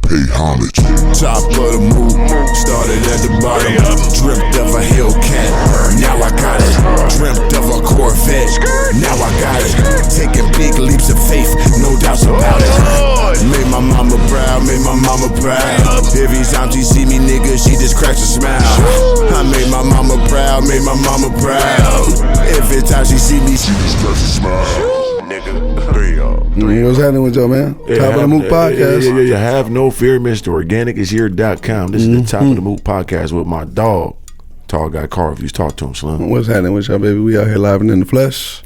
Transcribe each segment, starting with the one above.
pay homage. Top of the Mook, started at the bottom. Dreamt of a Hellcat, now I got it. Dreamt of a Corvette, now I got it. Taking big leaps of faith, no doubts about it. Made my mama proud, made my mama proud. Every time she see me, nigga, she just cracks a smile. I made my mama proud, made my mama proud. Every time she see me, she just cracks a smile. Nigga, 3 y'all. What's happening with y'all, man? Yeah, Top of the Mook podcast. Yeah. Have no fear, mr.organik is here.com. This is the Top of the Mook podcast with my dog, tall guy Carl. If you talk to him, Slim. What's happening with y'all, baby? We out here live and in the flesh.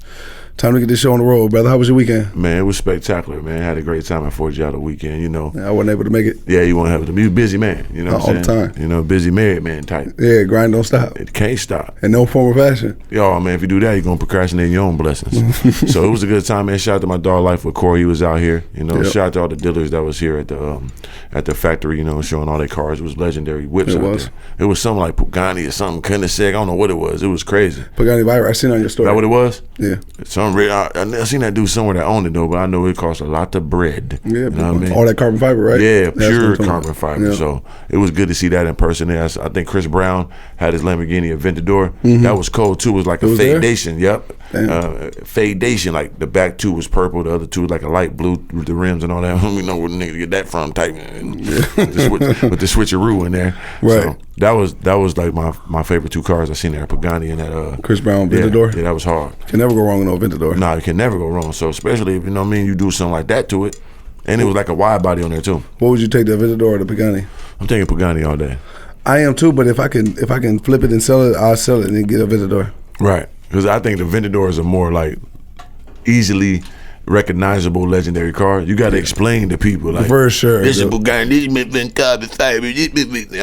Time to get this show on the road, brother. How was your weekend? Man, it was spectacular, man. Had a great time at Fort Jada weekend, you know. I wasn't able to make it. Yeah, you won't have to be a busy man, you know what I'm saying? All the time. You know, busy married man type. Yeah, grind don't stop. It can't stop. In no form or fashion. Yo, man, if you do that, you're going to procrastinate your own blessings. So it was a good time, man. Shout out to my dog Life with Corey. He was out here. You know, shout out to all the dealers that was here at the factory, you know, showing all their cars. It was legendary whips out there. It was something like Pagani or something, Koenigsegg. I don't know what it was. It was crazy. Pagani Virus. I seen on your story. Is that what it was? Yeah. I seen that dude somewhere that owned it, though, but I know it cost a lot of bread. Yeah, you know what I mean? All that carbon fiber, right? Yeah, pure carbon fiber. Yeah. So it was good to see that in person. I think Chris Brown had his Lamborghini Aventador. That was cold, too. It was like a fadation. Yep. Fadation. Like the back two was purple, the other two was like a light blue with the rims and all that. We know where the nigga get that from type. With the switcheroo in there. Right. So that was like my favorite two cars I seen there, Pagani and that Chris Brown Aventador. Yeah, that was hard. Can never go wrong with no Aventador. Nah, you can never go wrong. So especially if, you know what I mean, you do something like that to it. And it was like a wide body on there too. What would you take, the Aventador or the Pagani? I'm taking Pagani all day. I am too, but if I can flip it and sell it, I'll sell it and then get a Aventador. Right. Because I think the Aventador is a more like easily recognizable legendary car. You got to explain to people like, for sure. This is Pagani, this is carbon fiber,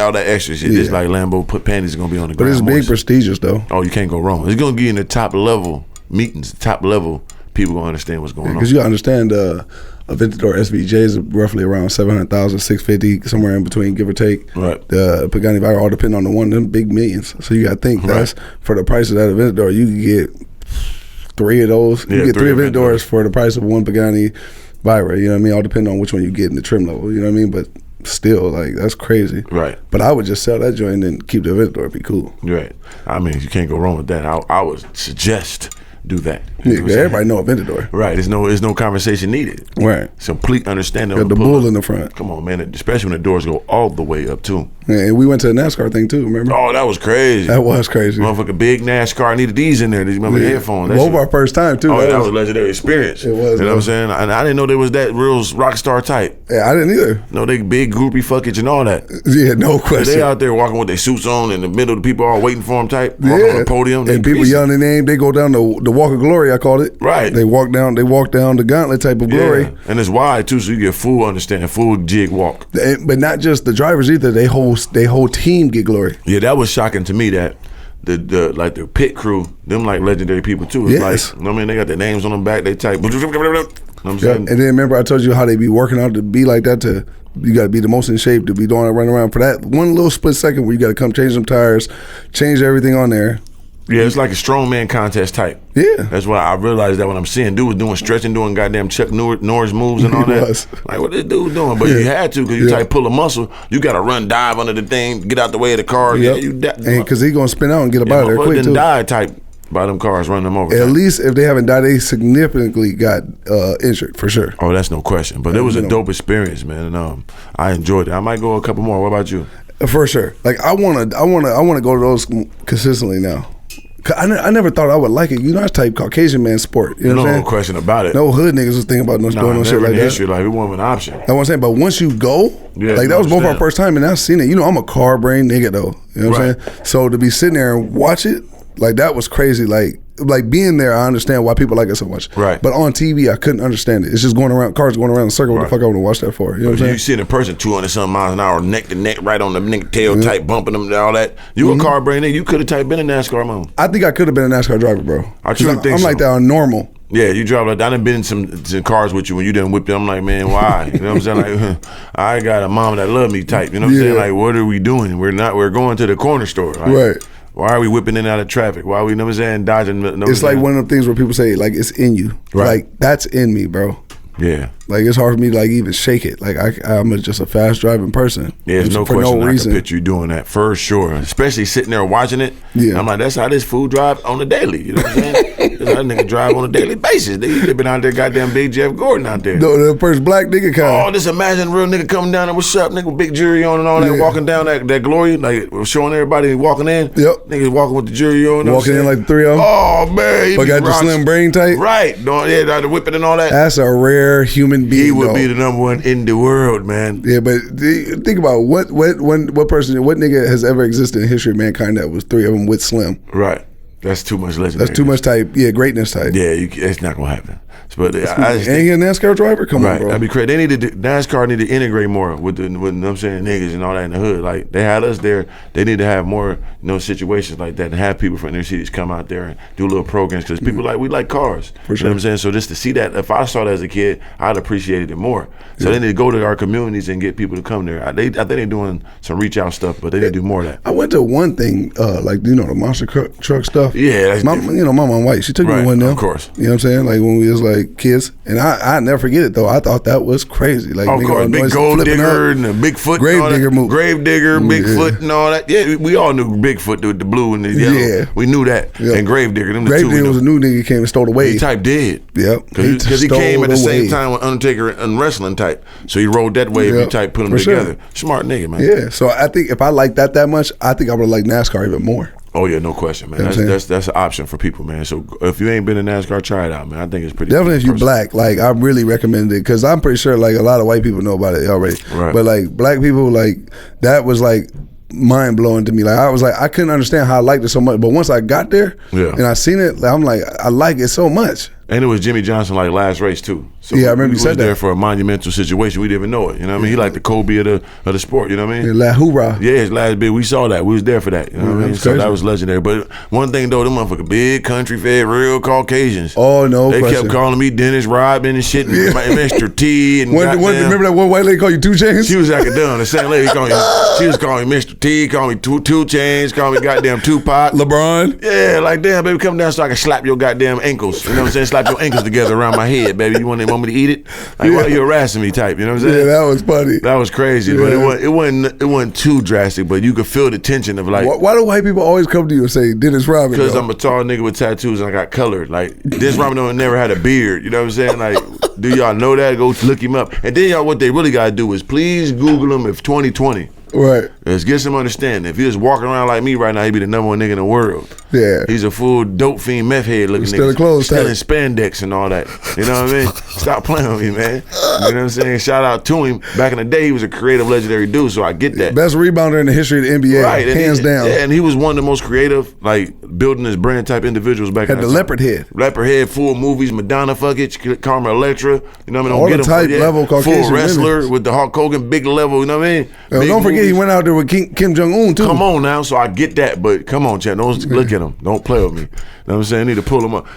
all that extra shit. This like Lambo panties are gonna be on the ground. But it's big, prestigious though. Oh, you can't go wrong. It's gonna be in the top level meetings, top level. People gonna understand what's going on. Because you understand, Aventador SVJ is roughly around 700,000, 650, somewhere in between, give or take. Right. The Pagani Virus all depend on the one of them big millions. So you got to think that's for the price of that Aventador, you can get 3 of those. You get 3 Aventadors for the price of one Pagani Virus. You know what I mean? All depending on which one you get in the trim level. You know what I mean? But still, like, that's crazy. Right. But I would just sell that joint and keep the Aventador. It'd be cool. Right. I mean, you can't go wrong with that. I would suggest do that. Yeah, everybody know Aventador. Right. There's no conversation needed. Right. It's complete understanding. Got the bull in the front. Come on, man. Especially when the doors go all the way up too. Yeah, and we went to the NASCAR thing too. Remember? Oh, that was crazy. That was crazy. Motherfucker, big NASCAR needed these in there. These motherfucking headphones. Both our first time too. Oh, that was a legendary experience. It was. You know what I'm saying? I didn't know they was that real rock star type. Yeah, I didn't either. No, they big groupie fuckage and all that. Yeah, no question. They out there walking with their suits on in the middle of the people all waiting for them type. Walking on the podium. And people yelling their name. They go down the walk of glory, I call it. Right. They walk down the gauntlet type of glory. Yeah. And it's wide too, so you get full understanding, full jig walk. But not just the drivers either. They whole team get glory. Yeah, that was shocking to me that the pit crew, them like legendary people too. It's yes. Like, you know what I mean? They got their names on them back, they type. You know what I'm saying? And then remember I told you how they be working out to be like that you got to be the most in shape to be doing it, running around for that one little split second where you got to come change some tires, change everything on there. Yeah, it's like a strongman contest type. Yeah. That's why I realized that when I'm seeing dude was doing stretching, doing goddamn Chuck Norris moves and all that. Like, what this dude doing? But you had to, because you type pull a muscle, you got to run, dive under the thing, get out the way of the car. Yep. And because he going to spin out and get up out of there quick too. Die type by them cars running them over. At least if they haven't died, they significantly got injured for sure. Oh, that's no question. But it was a dope experience, man. And I enjoyed it. I might go a couple more. What about you? For sure. Like I wanna go to those consistently now. I never thought I would like it. You know, that's type Caucasian man sport. You know what I'm saying? No question about it. No hood niggas was thinking about doing no shit like that. History, like, it wasn't an option. That's what I'm saying. But once you go, like that was both our first time, and I've seen it. You know, I'm a car brain nigga though. You know what I'm saying? So to be sitting there and watch it, like that was crazy. Like being there, I understand why people like it so much. Right. But on TV, I couldn't understand it. It's just cars going around in a circle. What the fuck I want to watch that for? You know what I'm saying? You see it in person, 200-something miles an hour, neck to neck, right on the nigga tail type, bumping them and all that. You a car brain nigga, you could have type been a NASCAR man. I think I could have been a NASCAR driver, bro. I truly think I'm like that on normal. Yeah, you drive like that. I done been in some cars with you when you done whipped them. I'm like, man, why? You know what I'm saying? Like, I got a mom that love me type. You know what I'm saying? Like, what are we doing? We're going to the corner store. Like, right. Why are we whipping in and out of traffic? Why are we, you know what I'm saying, dodging? It's like one of the things where people say, like, it's in you. Right. Like, that's in me, bro. Yeah. Like it's hard for me to like even shake it. Like I'm just a fast driving person. Yeah, there's no question. I can picture you doing that for sure. Especially sitting there watching it. Yeah, I'm like, that's how this fool drive on the daily. You know what I'm saying? That's how nigga drive on a daily basis. They been out there, goddamn Big Jeff Gordon out there. No, the first black nigga kind. Oh, just imagine a real nigga coming down there. What's up, nigga? Big jury on and all that, walking down that glory, like showing everybody walking in. Yep. Niggas walking with the jury on. Walking in like the three of them. Oh man, but got the slim brain tight. Right. Yeah, the whipping and all that. That's a rare human being. He would be the number one in the world, man. Yeah, but think about what nigga has ever existed in history of mankind that was three of them with Slim. Right. That's too much legendary. That's too much type. Yeah, greatness type. Yeah, it's not gonna happen. But ain't he a NASCAR driver? Come on, bro. That'd be crazy. NASCAR need to integrate more with you know what I'm saying, niggas and all that in the hood. Like they had us there. They need to have more, situations like that and have people from inner cities come out there and do little programs because people we like cars. For sure. You know what I'm saying? So just to see that, if I saw that as a kid, I'd appreciate it more. So they need to go to our communities and get people to come there. I think they're doing some reach out stuff, but they need to do more of that. I went to one thing, the monster truck stuff. Yeah, that's my mom white. She took me to one now. Of course. You know what I'm saying? Like when we was like kids, and I never forget it though. I thought that was crazy. Like of course, big gold digger and the Bigfoot, grave digger move, grave digger, Bigfoot and all that. Yeah, we all knew Bigfoot with the blue and the yellow. Yeah, we knew that. Yeah. And grave digger, them grave the two. Digger was a new nigga came and stole the wave. He type did. Yep, because he came at the same time with Undertaker and wrestling type. So he rode that wave. Yep. He type put them together. Sure. Smart nigga, man. Yeah. So I think if I like that much, I think I would like NASCAR even more. Oh yeah, no question, man. That's an option for people, man. So if you ain't been in NASCAR, try it out, man. I think it's pretty. Definitely, if you black, like I really recommend it because I'm pretty sure like a lot of white people know about it already. Right. But like black people, like that was like mind blowing to me. Like I was like I couldn't understand how I liked it so much, but once I got there and I seen it, I'm like I like it so much. And it was Jimmy Johnson like last race too. So yeah, I remember you said that. There for a monumental situation. We didn't even know it. You know what I mean? He like the Kobe of the sport. You know what I mean? La hoorah. Yeah, his last bit. We saw that. We was there for that. You know what I mean? So that was legendary. But one thing though, them motherfucking big country fed, real Caucasians. Oh no, they kept calling me Dennis Rodman and shit, and Mr. T. And remember that one white lady called you 2 Chainz? She was acting dumb. The same lady she was calling me Mr. T, called me 2 Chainz, called me goddamn Tupac, LeBron. Yeah, like damn, baby, come down so I can slap your goddamn ankles. You know what I'm saying? Slap your ankles together around my head, baby. You want me to eat it? Like, why are you harassing me type? You know what I'm saying? Yeah, that was funny. That was crazy, but it wasn't too drastic, but you could feel the tension of like. Why do white people always come to you and say Dennis Rodman? Because I'm a tall nigga with tattoos and I got colored. Like Dennis Rodman never had a beard. You know what I'm saying? Like, do y'all know that? Go look him up. And then y'all, what they really gotta do is please Google him if 2020. Right. Let's get some understanding. If he was walking around like me right now, he'd be the number one nigga in the world. Yeah. He's a full dope fiend meth head looking nigga. Still in spandex and all that. You know what I mean? Stop playing with me, man. You know what I'm saying? Shout out to him. Back in the day, he was a creative, legendary dude, so I get that. Best rebounder in the history of the NBA. Right. Hands down. Yeah, and he was one of the most creative, like, building his brand type individuals back in the time. Had the leopard head. Leopard head, full movies, Madonna fuckage, Carmen Electra. You know what I mean? All the type level Caucasian full wrestler women. With the Hulk Hogan, big level, you know what I mean? Don't forget, he went out there with Kim Jong-un too. Come on now, so I get that, but come on, Chad, don't look at him. Don't play with me. You know what I'm saying? I need to pull him up.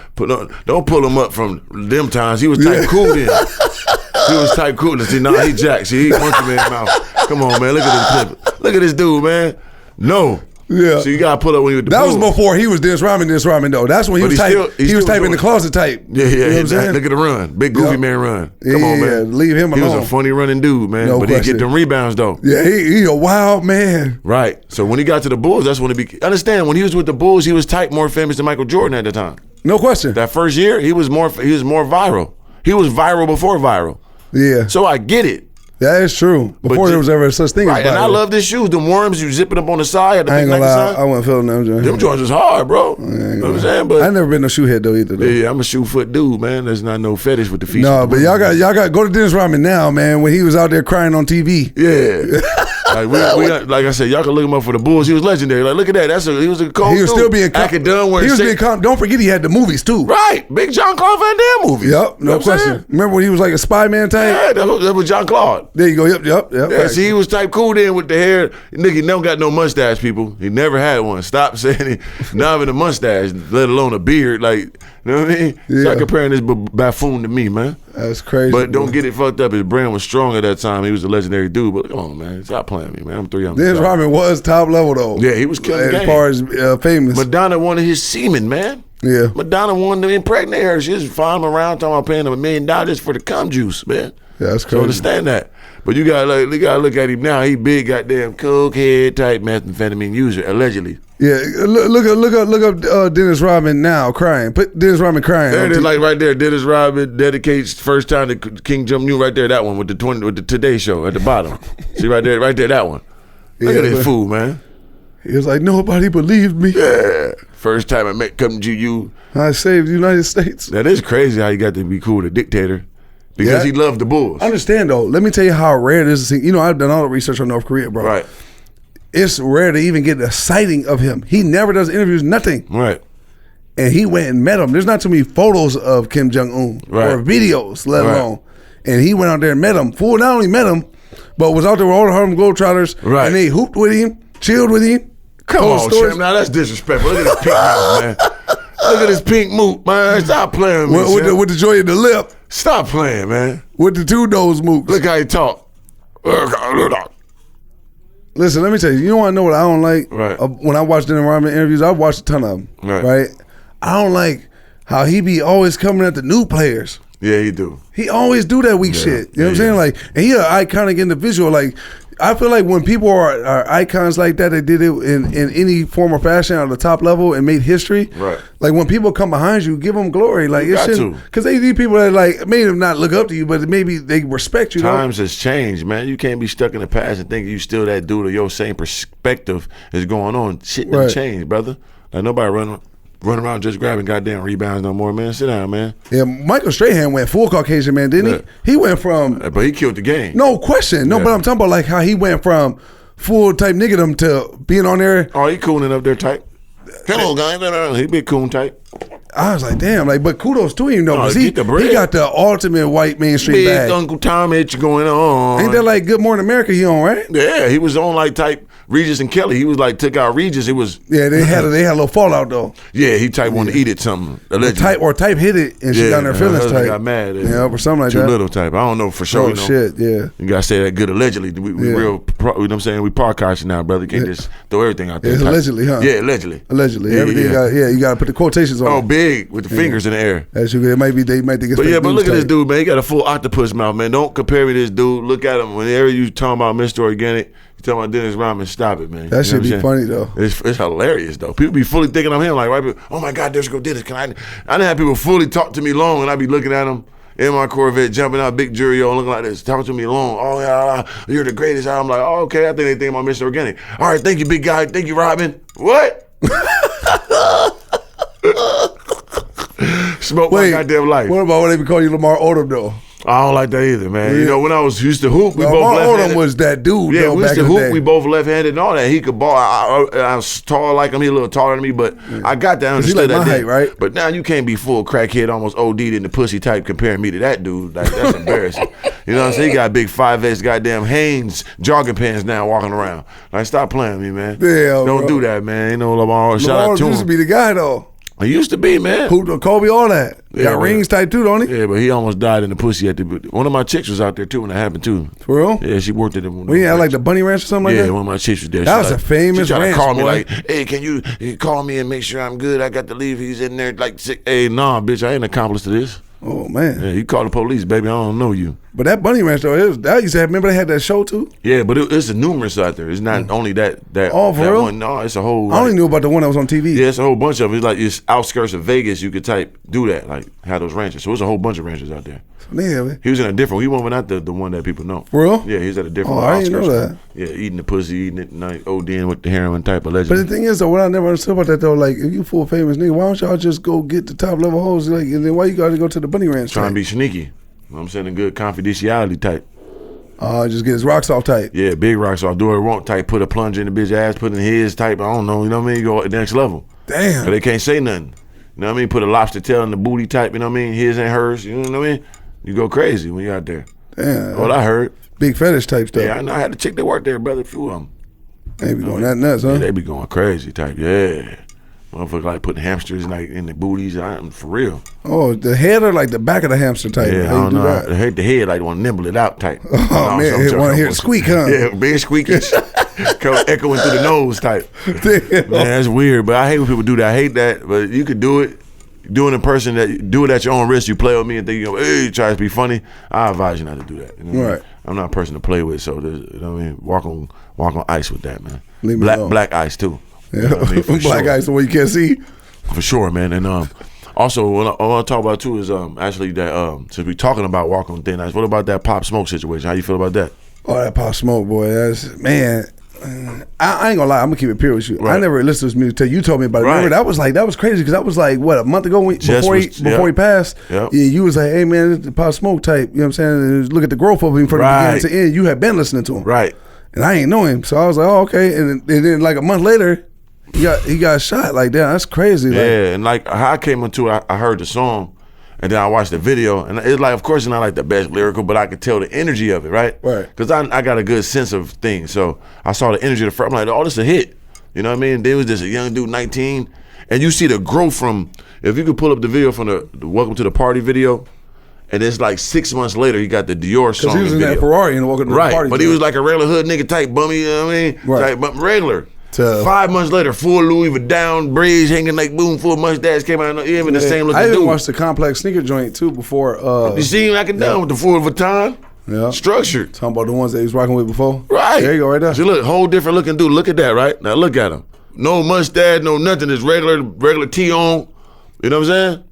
Don't pull him up from them times. He was type cool then. He was type cool. See, he jacked. See, he punched him in the mouth. Come on, man. Look at this clip. Look at this dude, man. No. Yeah. So you gotta pull up when you with the That was before he was Dennis Rodman though. That's when he was type. He was type in the closet type. Yeah, yeah. You know look at the run. Big goofy man run. Come on, man. Leave him alone. He was a funny running dude, man. No but he get them rebounds though. Yeah, he a wild man. Right. So when he got to the Bulls, that's when understand when he was with the Bulls, he was type more famous than Michael Jordan at the time. No question. That first year, he was more viral. He was viral before viral. Yeah. So I get it. That is true. Before there was ever such thing as viral. And I love these shoes. Them worms, you zip it up on the side. I ain't gonna lie, I wasn't feeling them joints. Them joints was hard, bro. You know what I'm saying? But I never been no shoe head though either. Yeah, I'm a shoe foot dude, man. There's not no fetish with the feet. No, but y'all got go to Dennis Rodman now, man. When he was out there crying on TV. Yeah. Like I said, y'all can look him up for the Bulls. He was legendary. Like, look at that. He was a cold. He was still being don't forget he had the movies too. Right, big John Claude Van Damme movies. Yep, no question. Remember when he was like a spy man type? Yeah, that was John Claude. There you go. Yep. Yeah, right. See, he was type cool then with the hair. Nigga, he never got no mustache, people. He never had one. Stop saying he not even a mustache, let alone a beard. Like, you know what I mean? Yeah. Stop comparing this buffoon to me, man. That's crazy. But don't get it fucked up. His brand was strong at that time. He was a legendary dude. But come on, man. Stop playing me, man. I'm 3 on Dennis Rodman was top level, though. Yeah, he was killing the game. As far as famous. Madonna wanted his semen, man. Yeah. Madonna wanted to impregnate her. She was following him around talking about paying him $1 million for the cum juice, man. Yeah, that's crazy. So understand that. But you gotta look at him now. He big goddamn cokehead type methamphetamine user, allegedly. Yeah, look up Dennis Rodman now crying. Put Dennis Rodman crying. There it is, like right there. Dennis Rodman dedicates first time to King Jong-un right there. That one with the Today Show at the bottom. See right there, that one. Look at this fool, man. He was like, nobody believed me. Yeah, first time I come to you. I saved the United States. That is crazy how he got to be cool with a dictator. Because he loved the Bulls. I understand though. Let me tell you how rare this is. You know, I've done all the research on North Korea, bro. Right. It's rare to even get a sighting of him. He never does interviews, nothing. Right. And he went and met him. There's not too many photos of Kim Jong-un or videos, let alone. And he went out there and met him. Fool not only met him, but was out there with all the Harlem Globetrotters. Right. And they hooped with him, chilled with him. Come on, Champ. Now that's disrespectful. Look at this pink mouth, man. Look at this pink mook, man. Stop playing with me, with the joy in the lip. Stop playing, man. With the two-nose mooks. Look how he talk. Listen, let me tell you. You don't want to know what I don't like? Right. When I watch Dennis Rodman interviews, I've watched a ton of them. Right. I don't like how he be always coming at the new players. Yeah, he do. He always do that weak shit. You know what I'm saying? Like, and he an iconic individual. Like, I feel like when people are icons like that, they did it in any form or fashion at the top level and made history. Right. Like when people come behind you, give them glory. Like you it shouldn't, because they need people that like may not look up to you, but maybe they respect you. Times has changed, man. You can't be stuck in the past and think you still that dude or your same perspective is going on. Shit done changed, brother. Like nobody run around just grabbing goddamn rebounds no more, man. Sit down, man. Yeah, Michael Strahan went full Caucasian, man, didn't he? He went from... But he killed the game. No question. No, but I'm talking about like how he went from full type niggerdom to being on there. Oh, he cooning up there type. Come on, guys. He be coon type. I was like, damn, like, but kudos to him though, because he got the ultimate white mainstream big bag. Uncle Tom H going on. Ain't that like Good Morning America he on, right? Yeah, he was on like type Regis and Kelly. He was like took out Regis. It was they had a little fallout though. Yeah, he type wanted to eat it something allegedly. Type hit it and she got in her feelings type. Got mad. Or something like too that. Too little type. I don't know for sure. Oh shit, yeah. You gotta say that good allegedly. We real. You know what I'm saying? We podcast now, brother. You can't just throw everything out there. It's allegedly, huh? Yeah, allegedly. Allegedly. Everything. You gotta put the quotations on. Oh, big with the fingers in the air. That's it might be. They might think it's. But but look at this dude, man. He got a full octopus mouth, man. Don't compare me to this dude. Look at him. Whenever you talking about Mr. Organik, you talking about Dennis Rodman. Stop it, man. That should be funny though. It's hilarious though. People be fully thinking I'm him. Like, right? Oh my God, there's go Dennis. Can I didn't have people fully talk to me long, and I be looking at him in my Corvette, jumping out, big jury, looking like this, talking to me long. Oh yeah, you're the greatest. I'm like, oh okay. I think they think about Mr. Organik. All right, thank you, big guy. Thank you, Rodman. What? Smoke my goddamn life. What about when they be calling you Lamar Odom though? I don't like that either, man. Yeah. You know, when I used to hoop, we both left-handed. Odom was that dude. Yeah, though, we used to hoop. We both left-handed and all that. He could ball. I was tall like him. He a little taller than me, but I got that. Understood like that. Height, right? But now you can't be full crackhead, almost OD'd in the pussy type, comparing me to that dude. Like that's embarrassing. You know what I'm saying? He got big 5X goddamn Hanes jogging pants now, walking around. Like stop playing with me, man. Yeah, don't do that, man. Ain't no Lamar. Shout out to him. Used to be the guy though. He used to be, man. Kobe, all that. Got rings tight too, don't he? Yeah, but he almost died in the pussy at the. One of my chicks was out there too when that happened too. For real? Yeah, she worked at them. We had like the Bunny Ranch or something like that. Yeah, one of my chicks was there. That was a famous she ranch. To call me boy. like, hey, can you call me and make sure I'm good? I got to leave. He's in there like, hey, nah, bitch, I ain't an accomplice to this. Oh man. Yeah, you call the police, baby. I don't know you. But that Bunny Ranch though, that used to have. Remember they had that show too. Yeah, but it's a numerous out there. It's not only that. Oh, for real? One. No, it's a whole. I only knew about the one that was on TV. Yeah, it's a whole bunch of it. It's like it's outskirts of Vegas. You could do that, like have those ranches. So it's a whole bunch of ranches out there. Yeah, man. He was in a different. He wasn't not the one that people know. For real? Yeah, he's at a different. Oh, I didn't know that. Yeah, eating the pussy, eating it, like ODing with the heroin type of legend. But the thing is though, what I never understood about that though, like if you full famous nigga, why don't y'all just go get the top level hoes? Like, and then why you gotta go to the Bunny Ranch? Trying to be sneaky. You know what I'm saying? A good confidentiality type. Just get his rocks off type. Yeah, big rocks off. Do what it want type. Put a plunger in the bitch ass. Put in his type. I don't know. You know what I mean? Go at the next level. Damn. But they can't say nothing. You know what I mean? Put a lobster tail in the booty type. You know what I mean? His and hers. You know what I mean? You go crazy when you're out there. Damn. What I heard. Big fetish type stuff. Yeah, I know. I had a chick that worked there, brother. A few of them. They be going that nuts, huh? Yeah, they be going crazy type. Yeah. Motherfucker like putting hamsters like in the booties. For real. Oh, the head or like the back of the hamster type? Yeah, I don't know. The head like want to nibble it out type. Oh, man. Want to hear it squeak, huh? Yeah, big squeakish. Echoing through the nose type. Man, that's weird. But I hate when people do that. I hate that. But you could do it. doing in person, that do it at your own risk. You play with me and think, hey, try to be funny. I advise you not to do that. You know what I mean? I'm not a person to play with, so you know what I mean. Walk on ice with that, man. Black ice too. Yeah, you know what I mean? Black ice the way you can't see. For sure, man. And also, what I want to talk about too is actually that since we talking about walking on thin ice, what about that Pop Smoke situation? How you feel about that? Oh, that Pop Smoke, boy, that's man. I ain't gonna lie, I'm gonna keep it pure with you. Right. I never listened to his music till you told me about it. Right. Remember that was crazy because that was like what, a month ago before he passed. Yep. Yeah, you was like, hey man, it's the Pop Smoke type. You know what I'm saying? And look at the growth of him from the beginning to end. You had been listening to him, right? And I ain't know him, so I was like, oh okay. And then like a month later, he got shot. Like that. That's crazy. Yeah, like, and like how I came into it, I heard the song. And then I watched the video, and it's like, of course, it's not like the best lyrical, but I could tell the energy of it, right? Right. Because I got a good sense of things, so I saw the energy of the front. I'm like, oh, this is a hit. You know what I mean? There was just a young dude, 19, and you see the growth from. If you could pull up the video from the Welcome to the Party video, and it's like 6 months later, he got the Dior song. Because he was in video. that Ferrari and Welcome to the Party. But he was like a regular hood nigga type bummy. You know what I mean? Right. Type regular. 5 months later, full Louis Vuitton, braids hanging like boom, full mustache came out. Even the same looking I even dude. watched the Complex sneaker joint too before. You see him like a done with the full Vuitton? Yeah. Structured. Talking about the ones that he was rocking with before. Right. There you go, right there. See, look, whole different looking dude. Look at that, right? Now look at him. No mustache, no nothing. Just regular tee on. You know what I'm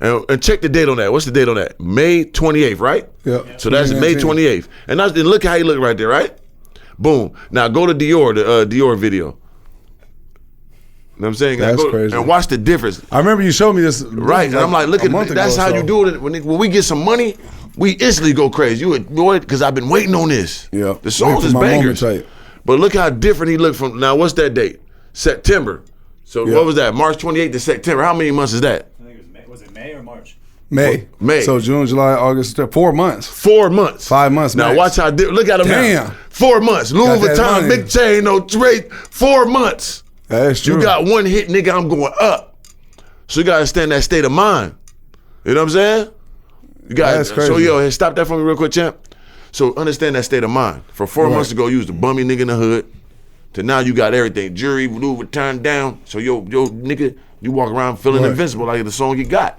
saying? And check the date on that. What's the date on that? May 28th, right? Yeah. So that's May 28th. And look how he look right there, right? Boom. Now go to Dior, the Dior video. You know what I'm saying? That's crazy. And watch the difference. I remember you showed me this. Right. And I'm like, look at that's how you do it. When we get some money, we instantly go crazy. You boy, because I've been waiting on this. Yeah. The song is bangers. But look how different he looked from now. What's that date? September. So what was that? March 28th to September. How many months is that? I think it was May. Was it May or March? May. So June, July, August, 4 months. 4 months. 5 months. Now max. watch how look at him now. 4 months. Louis Vuitton, big chain, no trade. 4 months. That's true. You got one hit, nigga, I'm going up. So you gotta stand that state of mind. You know what I'm saying? You got That's crazy. So stop that for me real quick, champ. So understand that state of mind. For 4 months ago, you was the bummy nigga in the hood. To now you got everything. Jury, Louis Vuitton down. So yo nigga, you walk around feeling invincible like the song you got.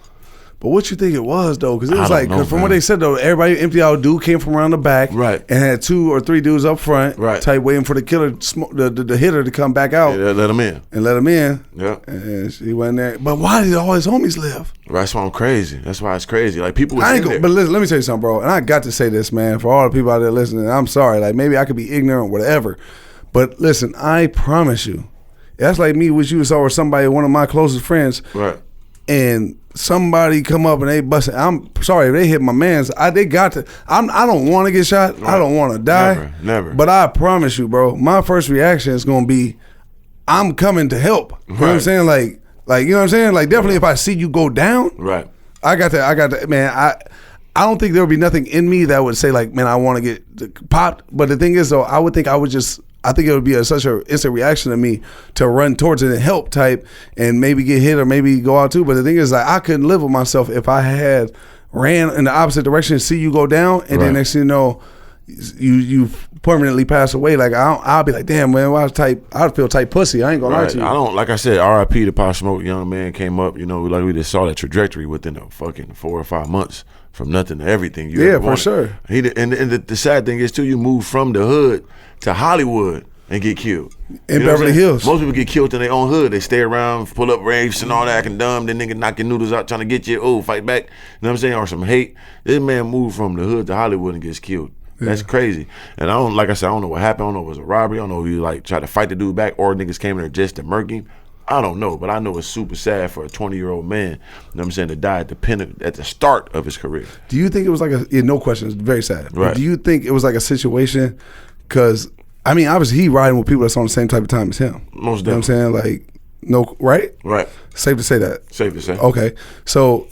But what you think it was though? Because it was I like, don't know, from what they said though, everybody empty out. Dude came from around the back, right, and had 2 or 3 dudes up front, right, type waiting for the killer, the hitter to come back out, let him in, Yeah, and he went there. But why did all his homies live? That's why I'm crazy. That's why it's crazy. Like people. But listen, let me tell you something, bro. And I got to say this, man, for all the people out there listening. I'm sorry, like maybe I could be ignorant, whatever. But listen, I promise you, that's like me with you or somebody, one of my closest friends, right, and somebody come up and they bust it. I'm sorry if they hit my mans. They got to. I don't want to get shot. Right. I don't want to die. Never. But I promise you, bro, my first reaction is gonna be, I'm coming to help. You know what I'm saying? Like you know what I'm saying? Like definitely, if I see you go down, right. I got that. Man, I don't think there would be nothing in me that would say like, man, I want to get popped. But the thing is, though, I think it would be such an instant reaction to me to run towards it and help type and maybe get hit or maybe go out too. But the thing is, like, I couldn't live with myself if I had ran in the opposite direction and see you go down and then next thing you know, you permanently pass away. Like I'll be like, damn man, I'd feel tight pussy. I ain't gonna lie to you. I don't, like I said, R.I.P. the Pop Smoke young man came up. You know, like we just saw that trajectory within a fucking 4 or 5 months from nothing to everything. For sure. And the sad thing is too, you move from the hood to Hollywood and get killed. In Beverly Hills. Most people get killed in their own hood. They stay around, pull up rapes and all that, acting dumb. Then nigga knocking noodles out trying to get you, fight back. You know what I'm saying? Or some hate. This man moved from the hood to Hollywood and gets killed. That's crazy. And I don't know what happened. I don't know if it was a robbery. I don't know if he like tried to fight the dude back or niggas came in there just to murk him. I don't know, but I know it's super sad for a 20-year-old man, you know what I'm saying, to die at the start of his career. Do you think it was like no question, it's very sad. Right. Do you think it was like a situation, because, I mean, obviously he riding with people that's on the same type of time as him. Most definitely. You know what I'm saying? Like, no, right? Right. Safe to say that. Safe to say. Okay. So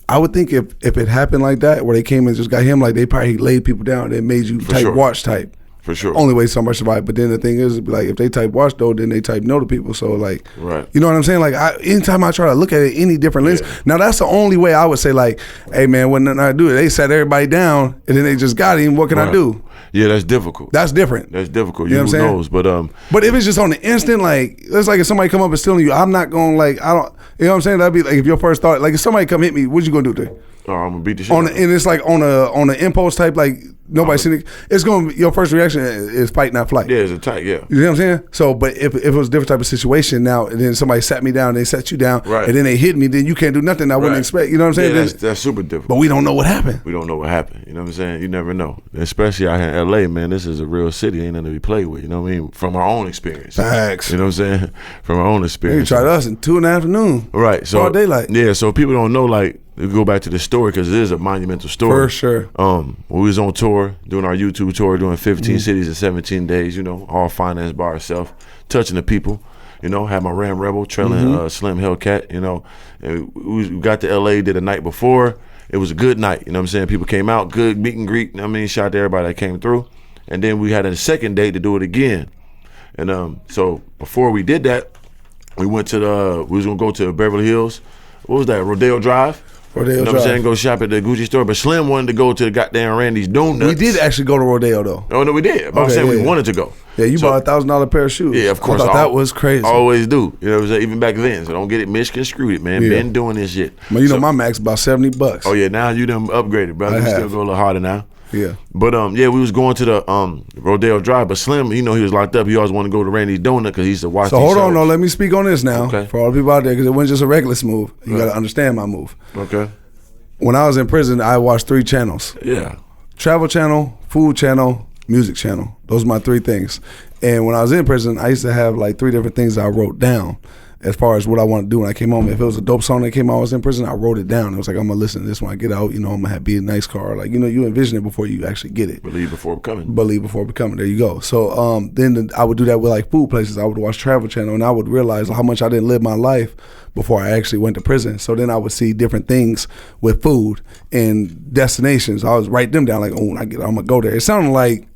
I would think if it happened like that, where they came and just got him, like they probably laid people down and made you watch type. For sure. Only way somebody survive. But then the thing is, like, if they type watch though, then they type no to people. So like, right. You know what I'm saying? Like, anytime I try to look at it any different lens, now that's the only way I would say, like, hey man, when I do it, they sat everybody down and then they just got him. What can I do? Yeah, that's difficult. That's different. That's difficult. You know what I'm knows? But if it's just on the instant, like, it's like if somebody come up and stealing you, I'm not going, like, I don't, you know what I'm saying? That'd be like if your first thought, like if somebody come hit me, what you gonna do to them? Oh, I'm gonna beat the shit on and it's like on a impulse type, like nobody seen it. It's gonna your first reaction is fight, not flight. Yeah, it's attack. Yeah, you know what I'm saying. So, but if it was a different type of situation now, and then somebody sat me down, they sat you down, right. and then they hit me, then you can't do nothing. I wouldn't expect. You know what I'm saying? Yeah, that's super difficult. But we don't know what happened. We don't know what happened. You know what I'm saying? You never know. Especially out here in LA, man. This is a real city. Ain't nothing to be played with. You know what I mean? From our own experience. Facts. You know what I'm saying? From our own experience. They tried us in 2 in the afternoon. Right. So all daylight. Yeah. So people don't know, like. We go back to the story because it is a monumental story. For sure. When we was on tour, doing our YouTube tour, doing 15 cities in 17 days, you know, all financed by ourselves, touching the people, you know, had my Ram Rebel, trailing Slim Hellcat, you know. And we got to LA, did a night before. It was a good night, you know what I'm saying? People came out, good meet and greet, you know what I mean? Shout out to everybody that came through. And then we had a second date to do it again. And so before we did that, we went to we was gonna go to Beverly Hills. What was that, Rodeo Drive? You know what I'm saying? Go shop at the Gucci store. But Slim wanted to go to the goddamn Randy's Donuts. We did actually go to Rodeo though. Oh no, we did. But I'm saying we wanted to go. Yeah, you bought $1,000 pair of shoes. Yeah, of course. I thought that was crazy. Always do. You know what I'm saying? Even back then. So don't get it misconstrued, man. Yeah. Been doing this shit. Well, you know my max about $70. Oh yeah, now you done upgraded, brother. You still go a little harder now. Yeah. But yeah, we was going to the Rodeo Drive, but Slim, you know, he was locked up. He always wanted to go to Randy's Donut because he used to watch. So hold on, no, let me speak on this now for all the people out there because it wasn't just a reckless move. You got to understand my move. Okay. When I was in prison, I watched 3 channels. Yeah. Travel channel, food channel, music channel. Those are my 3 things. And when I was in prison, I used to have like 3 different things that I wrote down as far as what I want to do when I came home. If it was a dope song that came out, I was in prison, I wrote it down. It was like, I'm going to listen to this when I get out. You know, I'm going to be a nice car. Like, you know, you envision it before you actually get it. Believe before becoming. Believe before becoming. There you go. So then I would do that with like food places. I would watch Travel Channel and I would realize how much I didn't live my life before I actually went to prison. So then I would see different things with food and destinations. I was write them down like, oh, when I get out, I'm going to go there. It sounded like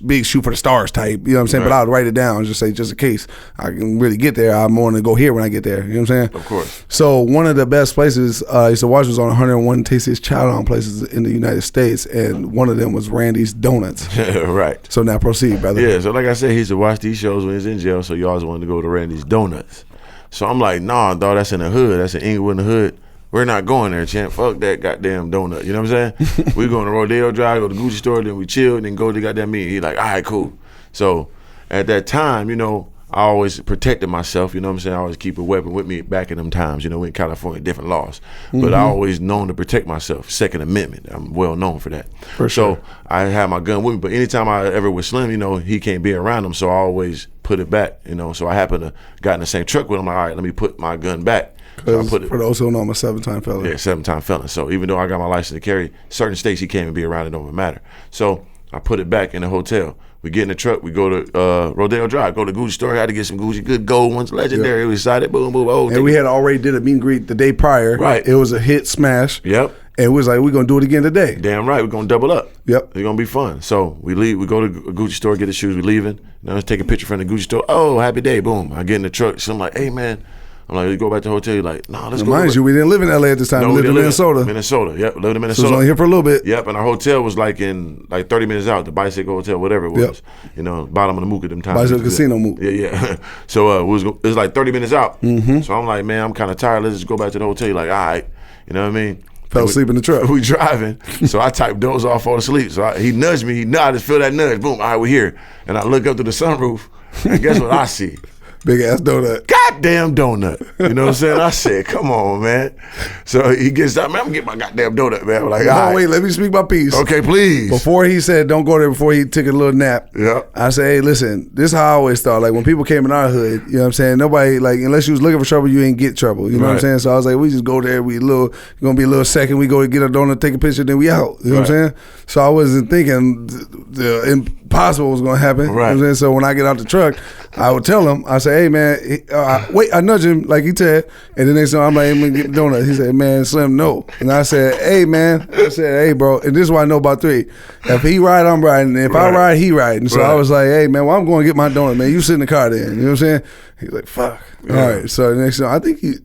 big shoot for the stars type, you know what I'm saying? Right. But I would write it down and just say, just in case I can really get there, I'm going to go here when I get there, you know what I'm saying? Of course. So one of the best places I used to watch was on 101 tastiest chow places in the United States, and one of them was Randy's Donuts. Right. So now proceed, brother. Yeah, so like I said, he used to watch these shows when he was in jail, so you always wanted to go to Randy's Donuts. So I'm like, nah, dog, that's in the hood. That's in Inglewood in the hood. We're not going there, champ. Fuck that goddamn donut. You know what I'm saying? We going to Rodeo Drive, go to the Gucci store, then we chill, then go to the goddamn meeting. He like, all right, cool. So at that time, you know, I always protected myself. You know what I'm saying? I always keep a weapon with me back in them times. You know, we in California, different laws. But I always known to protect myself. Second Amendment. I'm well known for that. For sure. So I had my gun with me. But anytime I ever was Slim, you know, he can't be around him. So I always put it back, you know. So I happened to got in the same truck with him. Like, all right, let me put my gun back. So for those who don't know, I'm a 7-time felon. Yeah, 7-time felon. So even though I got my license to carry, certain states he can't even be around, it don't even matter. So I put it back in the hotel. We get in the truck, we go to Rodeo Drive, go to Gucci store, had to get some Gucci, good gold ones, legendary. We decided, boom, boom, oh. And we had already did a meet and greet the day prior. Right. It was a hit smash. Yep. And we was like, we're going to do it again today. Damn right, we're going to double up. Yep. It's going to be fun. So we leave, we go to a Gucci store, get the shoes, we leaving. Now let's take a picture from the Gucci store. Oh, happy day, boom. I get in the truck, so I'm like, hey, man. I'm like, let's go back to the hotel. You're like, nah, let's go. Mind you, we didn't live in LA at this time. No, we lived in Minnesota. Minnesota, yep. Lived in Minnesota. So it was only here for a little bit. Yep, and our hotel was like in 30 minutes out, the Bicycle Hotel, whatever it was. Yep. You know, bottom of the Mook at them times. Bicycle Casino Mook. Yeah, yeah. So it was like 30 minutes out. Mm-hmm. So I'm like, man, I'm kind of tired. Let's just go back to the hotel. You're like, all right. You know what I mean? Fell asleep in the truck. We driving. So I typed doze off, fall asleep. So he nudged me. I just feel that nudge. Boom, all right, we're here. And I look up to the sunroof, and guess what I see? Big ass donut. Goddamn donut. You know what I'm saying? I said, come on, man. So he gets out, man, I'm going to get my goddamn donut, man. I'm like, all right. Wait, let me speak my piece. Okay, please. Before he said, don't go there, before he took a little nap, I said, hey, listen, this is how I always thought. Like, when people came in our hood, you know what I'm saying? Nobody, like, unless you was looking for trouble, you ain't get trouble. You know what I'm saying? So I was like, we just go there, going to be a little second, we go get a donut, take a picture, then we out. You know what I'm saying? So I wasn't thinking the impossible was going to happen. Right. You know what I'm saying? So when I get out the truck, I would tell him, I say, say, hey man, wait, I nudge him like he said, and the next time I'm like, hey, man, get the donut. He said, man, Slim, no. And I said, hey man, hey bro, and this is what I know about 3. If he ride, I'm riding. If I ride, he riding. So I was like, hey man, well I'm going to get my donut, man. You sit in the car then. You know what I'm saying? He's like, fuck. Yeah. All right. So the next time, I think you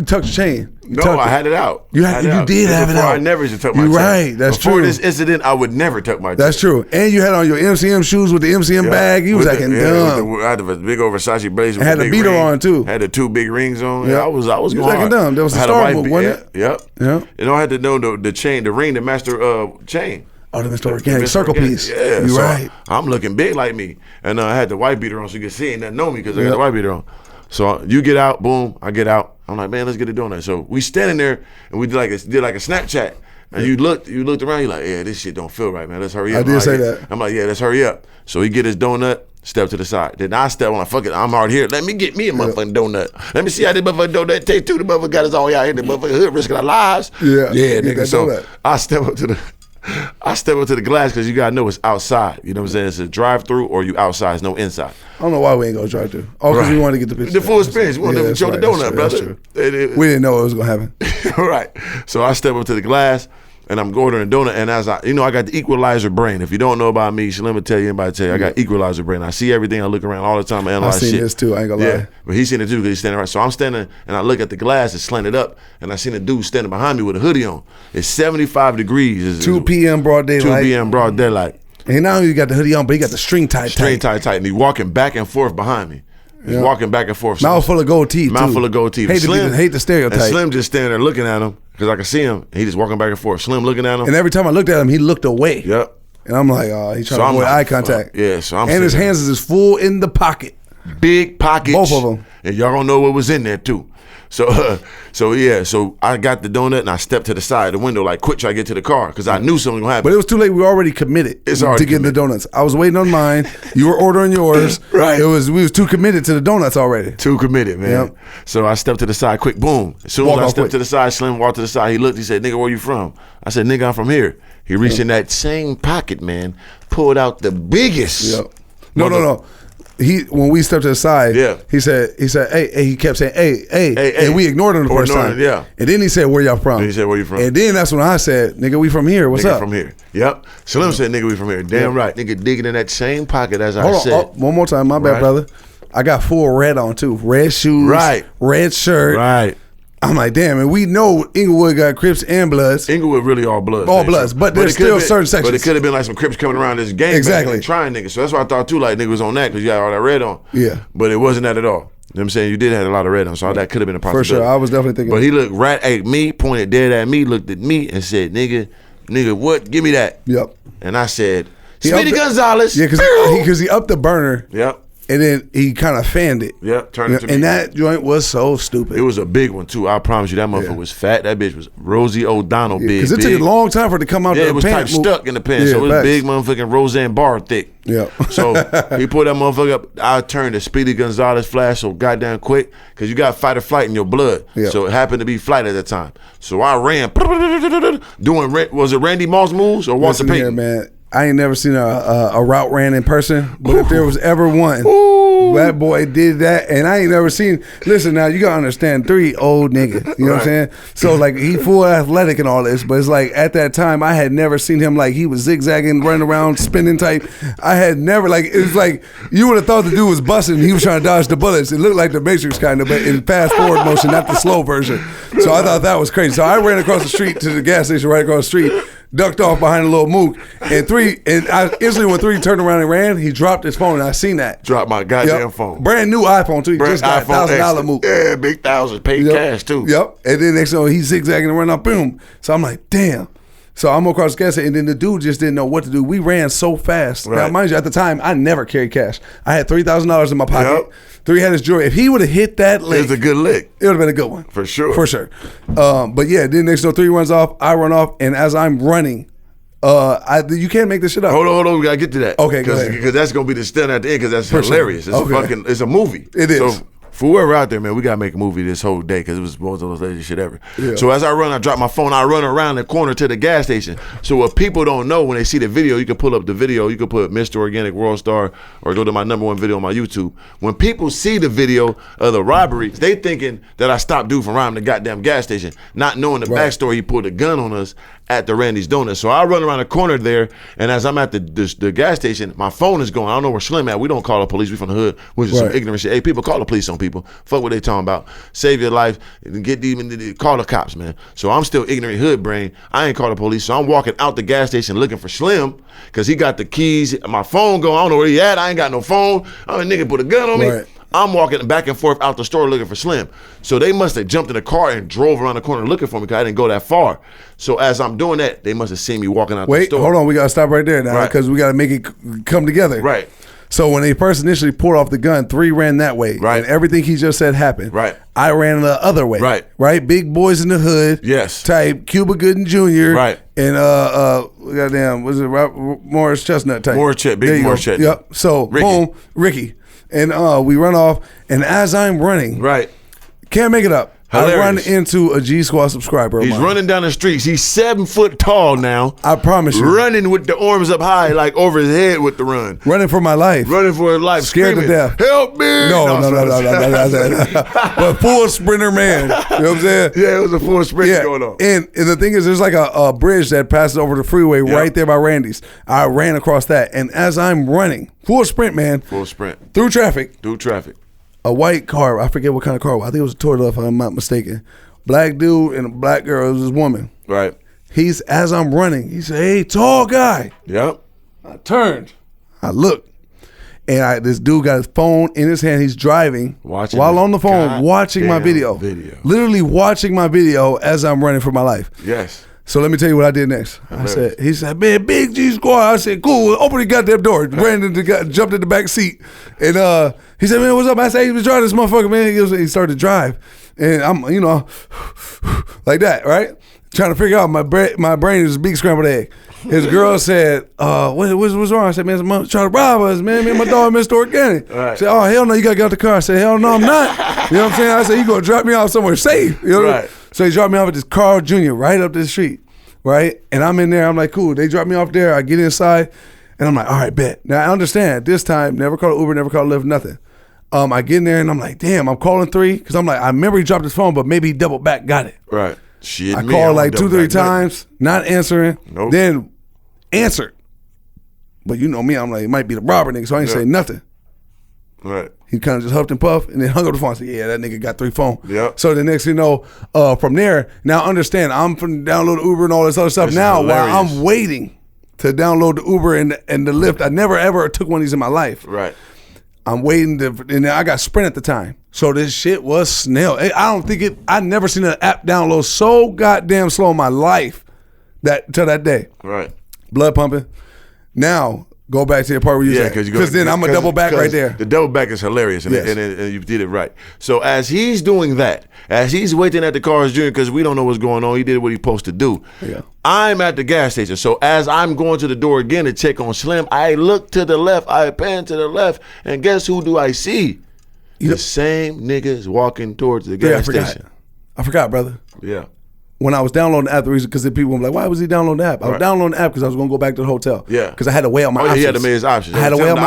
tucked your chain. I had it out. You did have it out. I never used to tuck my chain. Right. That's Before true. this incident, I would never tuck my chain. That's true. And you had on your MCM shoes with the MCM bag. You was acting dumb. I had a big old Versace blazer. Had the beater on too. Had the 2 big rings on. Yeah, I was going acting dumb. There was a star move, wasn't it? Yep. Yeah. You know, I had to know the chain, the ring, the master chain. Oh, the mr.organik circle piece. Yeah, you right. I'm looking big like me, and I had the white beater on, so you could see and not know me because I got the white beater on. So you get out, boom, I get out. I'm like, man, let's get a donut. So we standing there and we did like a Snapchat. And you looked around, you're like, yeah, this shit don't feel right, man. Let's hurry up. I did say that. I'm like, yeah, let's hurry up. So he get his donut, step to the side. Then I step on, like, fuck it, I'm already here. Let me get me a motherfucking donut. Let me see how this motherfucking donut tastes too. The motherfucker got us all out here. The motherfucking hood risking our lives. Yeah, nigga. So I step up to the glass because you gotta know it's outside. You know what I'm saying? It's a drive-through or you outside. It's no inside. I don't know why we ain't gonna drive through. Oh, because we wanted to get the picture. The full experience. We wanted to show the donut, brother. We didn't know it was gonna happen. Right. So I step up to the glass and I'm ordering a donut. And as I got the equalizer brain. If you don't know about me, let me tell you, anybody tell you, I got equalizer brain. I see everything. I look around all the time. I analyze shit. I seen this too. I ain't gonna lie. But he's seen it too because he's standing right. So I'm standing and I look at the glass. It's slanted up, and I seen a dude standing behind me with a hoodie on. It's 75 degrees. It's 2 p.m. broad daylight. 2 p.m. broad daylight. And not only you got the hoodie on, but he got the string tight. And he walking back and forth behind me. He's walking back and forth. Mouth full of gold teeth. Mouth full of gold teeth. Hate the stereotype. And Slim just standing there looking at him because I can see him. And he just walking back and forth. Slim looking at him. And every time I looked at him, he looked away. Yep. And I'm like, oh, he's trying to avoid eye contact. Yeah, so I'm and his hands is full in the pocket. Big pockets. Both of them. And y'all don't know what was in there too. So I got the donut and I stepped to the side of the window like quick try to get to the car because I knew something was gonna happen. But it was too late. We were already committed to getting the donuts. I was waiting on mine. You were ordering yours. Right. We was too committed to the donuts already. Too committed, man. Yep. So I stepped to the side quick, boom. As soon as I stepped to the side, Slim walked to the side. He looked, he said, nigga, where you from? I said, nigga, I'm from here. He reached in that same pocket, man, pulled out the biggest. Yep. No. When we stepped to the side, he said, hey, he kept saying, hey, and we ignored him the first time. Yeah. And then he said, where y'all from? And he said, where you from? And then that's when I said, nigga, we from here. What's nigga up? From here. Yep. Slim said, nigga, we from here. Damn right. Nigga digging in that same pocket as I said. Hold on, one more time. My bad, brother. I got full red on too. Red shoes. Right. Red shirt. Right. I'm like, damn, and we know Inglewood got Crips and Bloods. Inglewood really all Bloods. All Bloods, but there's still certain sections. But it could have been like some Crips coming around this game and trying niggas. So that's why I thought too, like niggas was on that because you had all that red on. Yeah. But it wasn't that at all. You know what I'm saying? You did have a lot of red on, so that could have been a possibility. For sure, I was definitely thinking. But he looked right at me, pointed dead at me, looked at me and said, nigga, what? Give me that. Yep. And I said, Speedy Gonzalez. Yeah, because he upped the burner. Yep. And then he kind of fanned it. Yep, turned it to me. And that joint was so stupid. It was a big one, too. I promise you, that motherfucker was fat. That bitch was Rosie O'Donnell big. Because it took a long time for it to come out. Yeah, it was type stuck in the pan. So it was big motherfucking Roseanne Barr thick. Yeah. So he pulled that motherfucker up. I turned the Speedy Gonzalez flash so goddamn quick because you got fight or flight in your blood. Yeah. So it happened to be flight at the time. So I ran, was it Randy Moss moves or Walter Payton? Yeah, man. I ain't never seen a route ran in person, but if there was ever one, that boy did that, and I ain't never seen. Listen, now you gotta understand, 3 old niggas. You know what I'm saying? So like he full athletic and all this, but it's like at that time I had never seen him like he was zigzagging, running around, spinning type. I had never like it was like you would have thought the dude was busting. He was trying to dodge the bullets. It looked like the Matrix kind of, but in fast forward motion, not the slow version. So I thought that was crazy. So I ran across the street to the gas station right across the street. Ducked off behind a little Mook, and I instantly when 3 turned around and ran, he dropped his phone, and I seen that. Dropped my goddamn phone. Brand new iPhone too. He just got $1,000 Mook. Yeah, big $1,000, paid cash too. Yep. And then next thing he's zigzagging and running up, boom. So I'm like, damn. So I'm across the gas station, and then the dude just didn't know what to do. We ran so fast. Right. Now, mind you, at the time, I never carried cash. I had $3,000 in my pocket. Yep. 3 had his jewelry. If he would have hit that lick, it was a good lick. It would have been a good one. For sure. For sure. But yeah, then next thing 3 runs off, I run off, and as I'm running, you can't make this shit up. Hold on, we gotta get to that. Okay, go ahead. Because that's gonna be the stunt at the end. Because that's hilarious. It's it's a movie. It is. So For whoever out there, man, we gotta make a movie this whole day because it was most of those latest shit ever. Yeah. So as I drop my phone, I run around the corner to the gas station. So what people don't know when they see the video, you can pull up the video, you can put Mr. Organik World Star or go to my #1 video on my YouTube. When people see the video of the robbery, they thinking that I stopped dude from robbing the goddamn gas station, not knowing the backstory. He pulled a gun on us at the Randy's Donuts. So I run around the corner there, and as I'm at the gas station, my phone is going. I don't know where Slim at. We don't call the police. We from the hood, which is some ignorant shit. Hey, people, call the police on people. Fuck what they talking about. Save your life. Call the cops, man. So I'm still ignorant hood brain. I ain't call the police. So I'm walking out the gas station looking for Slim because he got the keys. My phone going. I don't know where he at. I ain't got no phone. I'm a nigga put a gun on me. I'm walking back and forth out the store looking for Slim. So they must have jumped in the car and drove around the corner looking for me because I didn't go that far. So as I'm doing that, they must have seen me walking out the store. Wait, hold on. We got to stop right there now because we got to make it come together. Right. So when they first initially pulled off the gun, 3 ran that way. Right. And everything he just said happened. Right. I ran the other way. Right. Right. Big Boys in the Hood. Yes. Type. Cuba Gooding Jr. Right. And goddamn, was it Morris Chestnut type? Big Morris Chestnut. Yep. So Ricky. boom, Ricky. And we run off, and as I'm running, can't make it up. Hilarious. I run into a G Squad subscriber. He's running down the streets. He's 7 foot tall now. I promise you. Running with the arms up high, like over his head with the run. Running for my life. Running for his life. Scared screaming, to death. Help me. No. But full sprinter man. You know what I'm saying? Yeah, it was a full sprint going on. And the thing is, there's like a bridge that passes over the freeway right there by Randy's. I ran across that. And as I'm running, full sprint, man. Full sprint. Through traffic. A white car. I forget what kind of car. I think it was a Toyota, if I'm not mistaken. Black dude and a black girl. It was this woman. Right. As I'm running, he said, "Hey, tall guy." Yep. I turned. I looked. And this dude got his phone in his hand. He's driving while on the phone, watching my video. Literally watching my video as I'm running for my life. Yes. So let me tell you what I did next. He said, man, big G Squad. I said, cool, open the goddamn door. Brandon jumped in the back seat. And he said, man, what's up? I said, he was driving this motherfucker, man. He started to drive. And I'm, like that, right? Trying to figure out my brain is a big scrambled egg. His girl said, what's wrong? I said, man, someone's trying to rob us, man. Me and my dog, Mr. Organik. Right. I said, oh, hell no, you got to get out the car. I said, hell no, I'm not. You know what I'm saying? I said, you going to drop me off somewhere safe. You know what I mean? So he dropped me off at this Carl Jr. right up the street, right? And I'm in there. I'm like, cool. They dropped me off there. I get inside, and I'm like, all right, bet. Now, I understand. This time, never called Uber, never called Lyft, nothing. I get in there, and I'm like, damn, I'm calling 3. Because I'm like, I remember he dropped his phone, but maybe he doubled back, got it. Right. Shit, I called like 2-3 times, not answering. Nope. Then answered. But you know me, I'm like, it might be the robber nigga, so I ain't say nothing. Right. He kind of just huffed and puffed and then hung up the phone and said, yeah, that nigga got 3 phones. Yep. So the next thing you know, from there, now understand, I'm from download Uber and all this other stuff. This now, while I'm waiting to download the Uber and the Lyft, I never ever took one of these in my life. Right. I'm waiting and I got Sprint at the time. So this shit was snail. I never seen an app download so goddamn slow in my life till that day. Right. Blood pumping. Now, go back to the part where you said, because then I'm a double back right there. The double back is hilarious, and you did it right. So as he's doing that, as he's waiting at the Carl's Jr., because we don't know what's going on, he did what he's supposed to do. Yeah. I'm at the gas station. So as I'm going to the door again to check on Slim, I look to the left, I pan to the left, and guess who do I see? The same niggas walking towards the gas station. I forgot, brother. Yeah. When I was downloading the app, the reason, because people were like, why was he downloading the app? I was downloading the app because I was going to go back to the hotel. Yeah. Because I had to weigh out my options. He had to make his options. I had to weigh out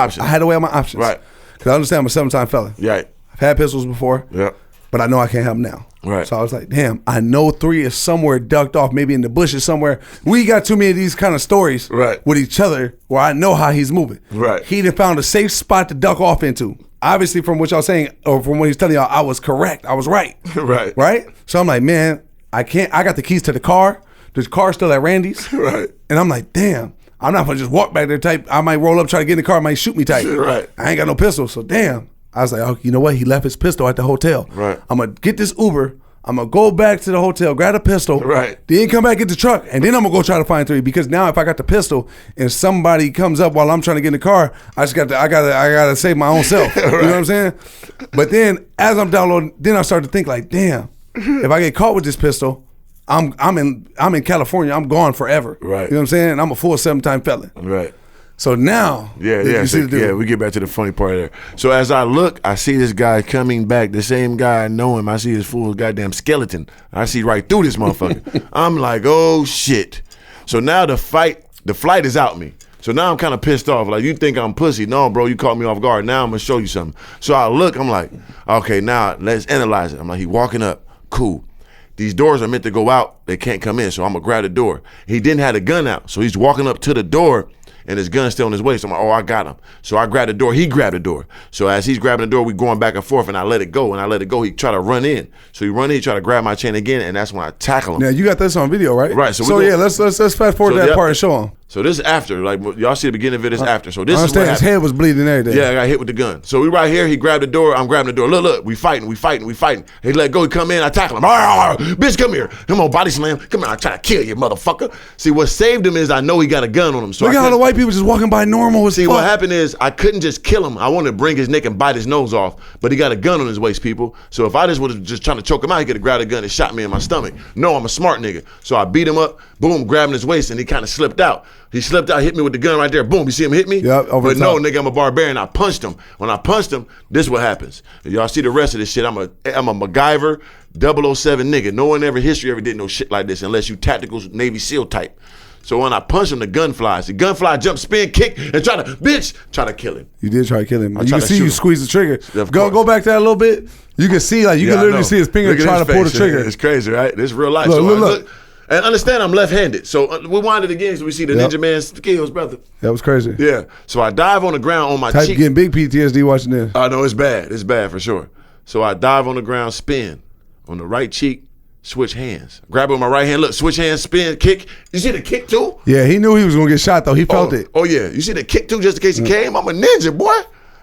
my options. Right. Because I understand I'm a 7-time felon. Right. I've had pistols before. Yeah. But I know I can't have them now. Right. So I was like, damn, I know 3 is somewhere ducked off, maybe in the bushes somewhere. We got too many of these kind of stories with each other where I know how he's moving. Right. He done found a safe spot to duck off into. Obviously, from what y'all saying, or from what he's telling y'all, I was correct. I was right. Right. Right? So I'm like, man, I got the keys to the car. The car's still at Randy's. Right. And I'm like, damn, I'm not gonna just walk back there type. I might roll up, try to get in the car, might shoot me type. Right. I ain't got no pistol, so damn. I was like, oh, you know what? He left his pistol at the hotel. Right. I'm gonna get this Uber. I'm gonna go back to the hotel, grab a pistol. Right. Then come back, get the truck, and then I'm gonna go try to find 3. Because now, if I got the pistol and somebody comes up while I'm trying to get in the car, I gotta save my own self. You know what I'm saying? But then, as I'm downloading, then I start to think like, damn, if I get caught with this pistol, I'm in California. I'm gone forever. Right. You know what I'm saying? I'm a full 7-time felon. Right. So now, we get back to the funny part there. So as I look, I see this guy coming back, the same guy, I know him. I see his fool's goddamn skeleton. I see right through this motherfucker. I'm like, oh shit. So now the flight is out me. So now I'm kind of pissed off. Like, you think I'm pussy? No, bro, you caught me off guard. Now I'm gonna show you something. So I look, I'm like, okay, now let's analyze it. I'm like, he walking up, cool. These doors are meant to go out, they can't come in, so I'm gonna grab the door. He didn't have the gun out, so he's walking up to the door and his gun's still in his waist. So I'm like, oh, I got him. So I grabbed the door, he grabbed the door. So as he's grabbing the door, we going back and forth, and I let it go. And I let it go, he try to run in. So he run in, he try to grab my chain again, and that's when I tackle him. Now you got this on video, right? Right. So yeah, let's fast forward to that part and show him. So this is after, like y'all see the beginning of it is after. So this is what happened. His head was bleeding and everything. Yeah, I got hit with the gun. So we right here, he grabbed the door, I'm grabbing the door. Look, we fighting. He let go, he come in, I tackle him. Bitch, come here. Come on, body slam. Come here, I try to kill you, motherfucker. See, what saved him is I know he got a gun on him. So look at all the white people just walking by normal as fuck. See, what happened is I couldn't just kill him. I wanted to bring his neck and bite his nose off, but he got a gun on his waist, people. So if I just would have just trying to choke him out, he could have grabbed a gun and shot me in my stomach. No, I'm a smart nigga. So I beat him up, boom, grabbing his waist, and he kind of slipped out. He slipped out, hit me with the gun right there. Boom, you see him hit me? Yep, over but the top. no, nigga, I'm a barbarian. I punched him. When I punched him, this is what happens. Y'all see the rest of this shit. I'm a MacGyver 007 nigga. No one ever history ever did no shit like this unless you tactical Navy SEAL type. So when I punch him, the gun flies. The gun fly, jump, spin, kick, and try to kill him. You did try to kill him. I You can see you squeeze the trigger. Go back to that a little bit. You can see, like, you can literally see his finger trying to pull the trigger. It's crazy, right? This is real life. Look. And understand, I'm left-handed. So we wind it again so we see the Ninja Man's skills, brother. That was crazy. Yeah. So I dive on the ground on my cheek. Getting big PTSD watching this. I know, it's bad. It's bad for sure. So I dive on the ground, spin. On the right cheek, switch hands. Grab it with my right hand. Look, switch hands, spin, kick. You see the kick too? Yeah, he knew he was going to get shot, though. He felt it. Oh, yeah. You see the kick too, just in case he came? I'm a ninja, boy.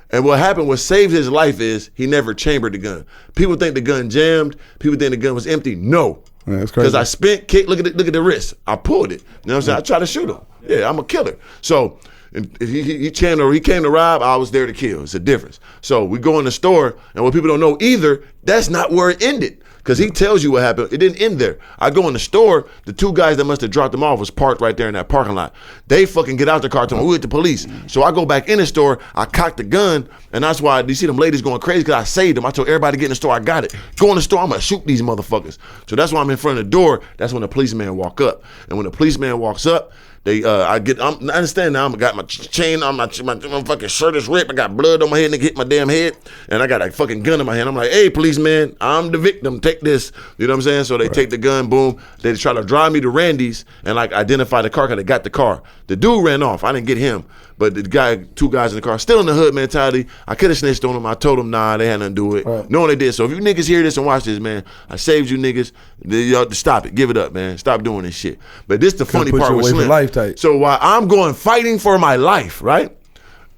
And what happened, what saved his life is he never chambered the gun. People think the gun jammed. People think the gun was empty. No. Yeah, that's crazy. Because I spent, kick, look at the wrist. I pulled it. You know what I'm saying? I tried to shoot him. Yeah, I'm a killer. So if he came to rob, I was there to kill. It's a difference. So we go in the store, and what people don't know either, that's not where it ended. Because he tells you what happened. It didn't end there. I go in the store, the two guys that must have dropped him off was parked right there in that parking lot. They fucking get out the car, tell me, we with the police. So I go back in the store, I cock the gun, and that's why you see them ladies going crazy because I saved them. I told everybody to get in the store, I got it. Go in the store, I'm gonna shoot these motherfuckers. So that's why I'm in front of the door. That's when the policeman walk up. And when the policeman walks up, I understand now. I got my chain on my fucking shirt is ripped. I got blood on my head. Nigga hit my damn head, and I got a fucking gun in my hand. I'm like, hey, policeman, I'm the victim. Take this. You know what I'm saying? So they take the gun. Boom. They try to drive me to Randy's and like identify the car because they got the car. The dude ran off. I didn't get him, but the guy, two guys in the car, still in the hood mentality. I could have snitched on them. I told them nah, they had nothing to do with it. Right. Knowing they did. So if you niggas hear this and watch this, man, I saved you niggas. Y'all stop it. Give it up, man. Stop doing this shit. But this the funny part with Slim. So while I'm going fighting for my life, right?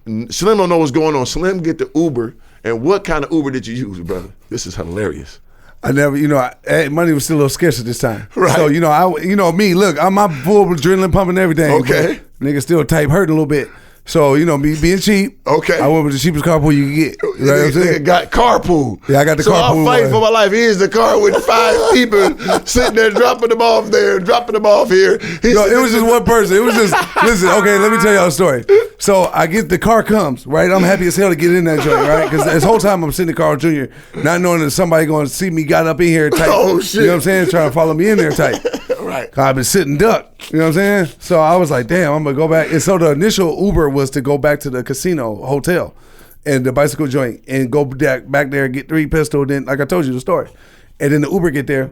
Slim don't know what's going on. Slim get the Uber, and what kind of Uber did you use, brother? This is hilarious. I never, money was still a little scarce at this time. Right. So, me, look, I'm full of adrenaline pumping and everything. Okay. Nigga still type hurting a little bit. So, me being cheap. Okay. I went with the cheapest carpool you could get. You know what I'm saying? Got carpool. Yeah, I got the carpool. So I'm fighting for my life. Here's the car with 5 people sitting there, dropping them off there, dropping them off here. It was just one person. It was just, listen, okay, let me tell y'all a story. So I get, the car comes, right? I'm happy as hell to get in that joint, right? Because this whole time I'm sitting in the car with Junior, not knowing that somebody going to see me got up in here type. Oh, shit. You know what I'm saying? Trying to follow me in there type. Right. I've been sitting duck. You know what I'm saying? So I was like, damn, I'm going to go back. And so the initial Uber was to go back to the casino hotel and the bicycle joint and go back there and get 3 pistols. Then, like I told you the story. And then the Uber get there.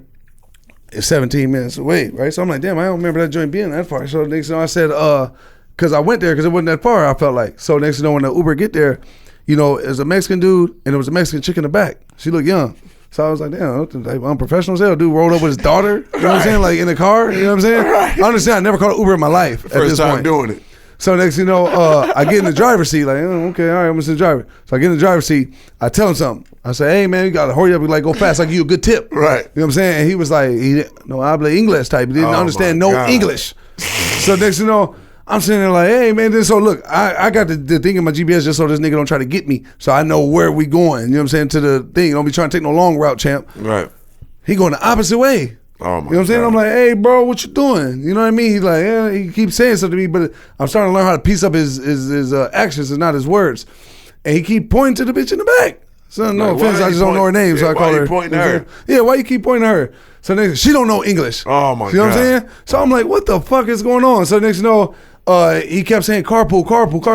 It's 17 minutes away, right? So I'm like, damn, I don't remember that joint being that far. So next thing I said, because I went there because it wasn't that far, I felt like. So next thing you know, when the Uber get there, it was a Mexican dude and there was a Mexican chick in the back. She looked young. So I was like, damn, I'm professional as hell. Dude rolled up with his daughter, you know what I'm saying? Like in the car, you know what I'm saying? Right. I understand, I never caught an Uber in my life at First this time point. doing it. So next thing you know, I get in the driver's seat, like, oh, okay, all right, I'm gonna sit in the driver. So I get in the driver's seat, I tell him something. I say, hey man, you gotta hurry up, go fast, I give you a good tip. Right. You know what I'm saying? And he was like, no habla English type. He didn't understand English. So next thing you know, I'm sitting there like, hey man, so look, I got the thing in my GPS just so this nigga don't try to get me. So I know where we going, you know what I'm saying, to the thing. Don't be trying to take no long route, champ. Right. He going the opposite way. Oh my You know what I'm saying? God. I'm like, hey, bro, what you doing? You know what I mean? He's like, yeah, he keeps saying something to me, but I'm starting to learn how to piece up his actions and not his words. And he keep pointing to the bitch in the back. So no Like, offense, I just don't know her name, so I call her. Why you pointing at her? Yeah, why you keep pointing at her? So next, she don't know English. Oh my God. You know what I'm saying? So I'm like, what the fuck is going on? So next, you know, he kept saying carpool.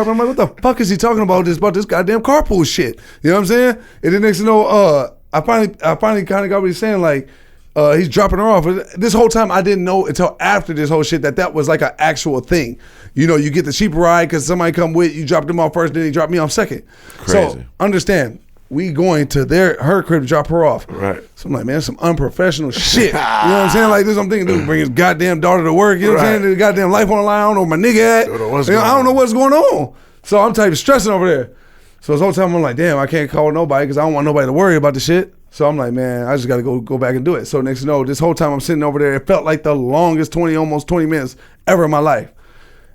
I'm like, what the fuck is he talking about this goddamn carpool shit? You know what I'm saying? And then next, you know, I finally kind of got what he's saying, like. He's dropping her off. This whole time, I didn't know until after this whole shit that was like an actual thing. You know, you get the cheaper ride because somebody come with you, drop them off first, then he dropped me off second. Crazy. So understand, we going to her crib to drop her off. Right. So I'm like, man, some unprofessional shit. You know what I'm saying? Like this, I'm thinking, dude, bring his goddamn daughter to work. You know what I'm saying? The goddamn life on the line. I don't know where my nigga at. I don't know what's going on. So I'm type of stressing over there. So this whole time I'm like, damn, I can't call nobody because I don't want nobody to worry about the shit. So I'm like, man, I just got to go back and do it. So next, you know, this whole time I'm sitting over there, it felt like the longest almost 20 minutes ever in my life.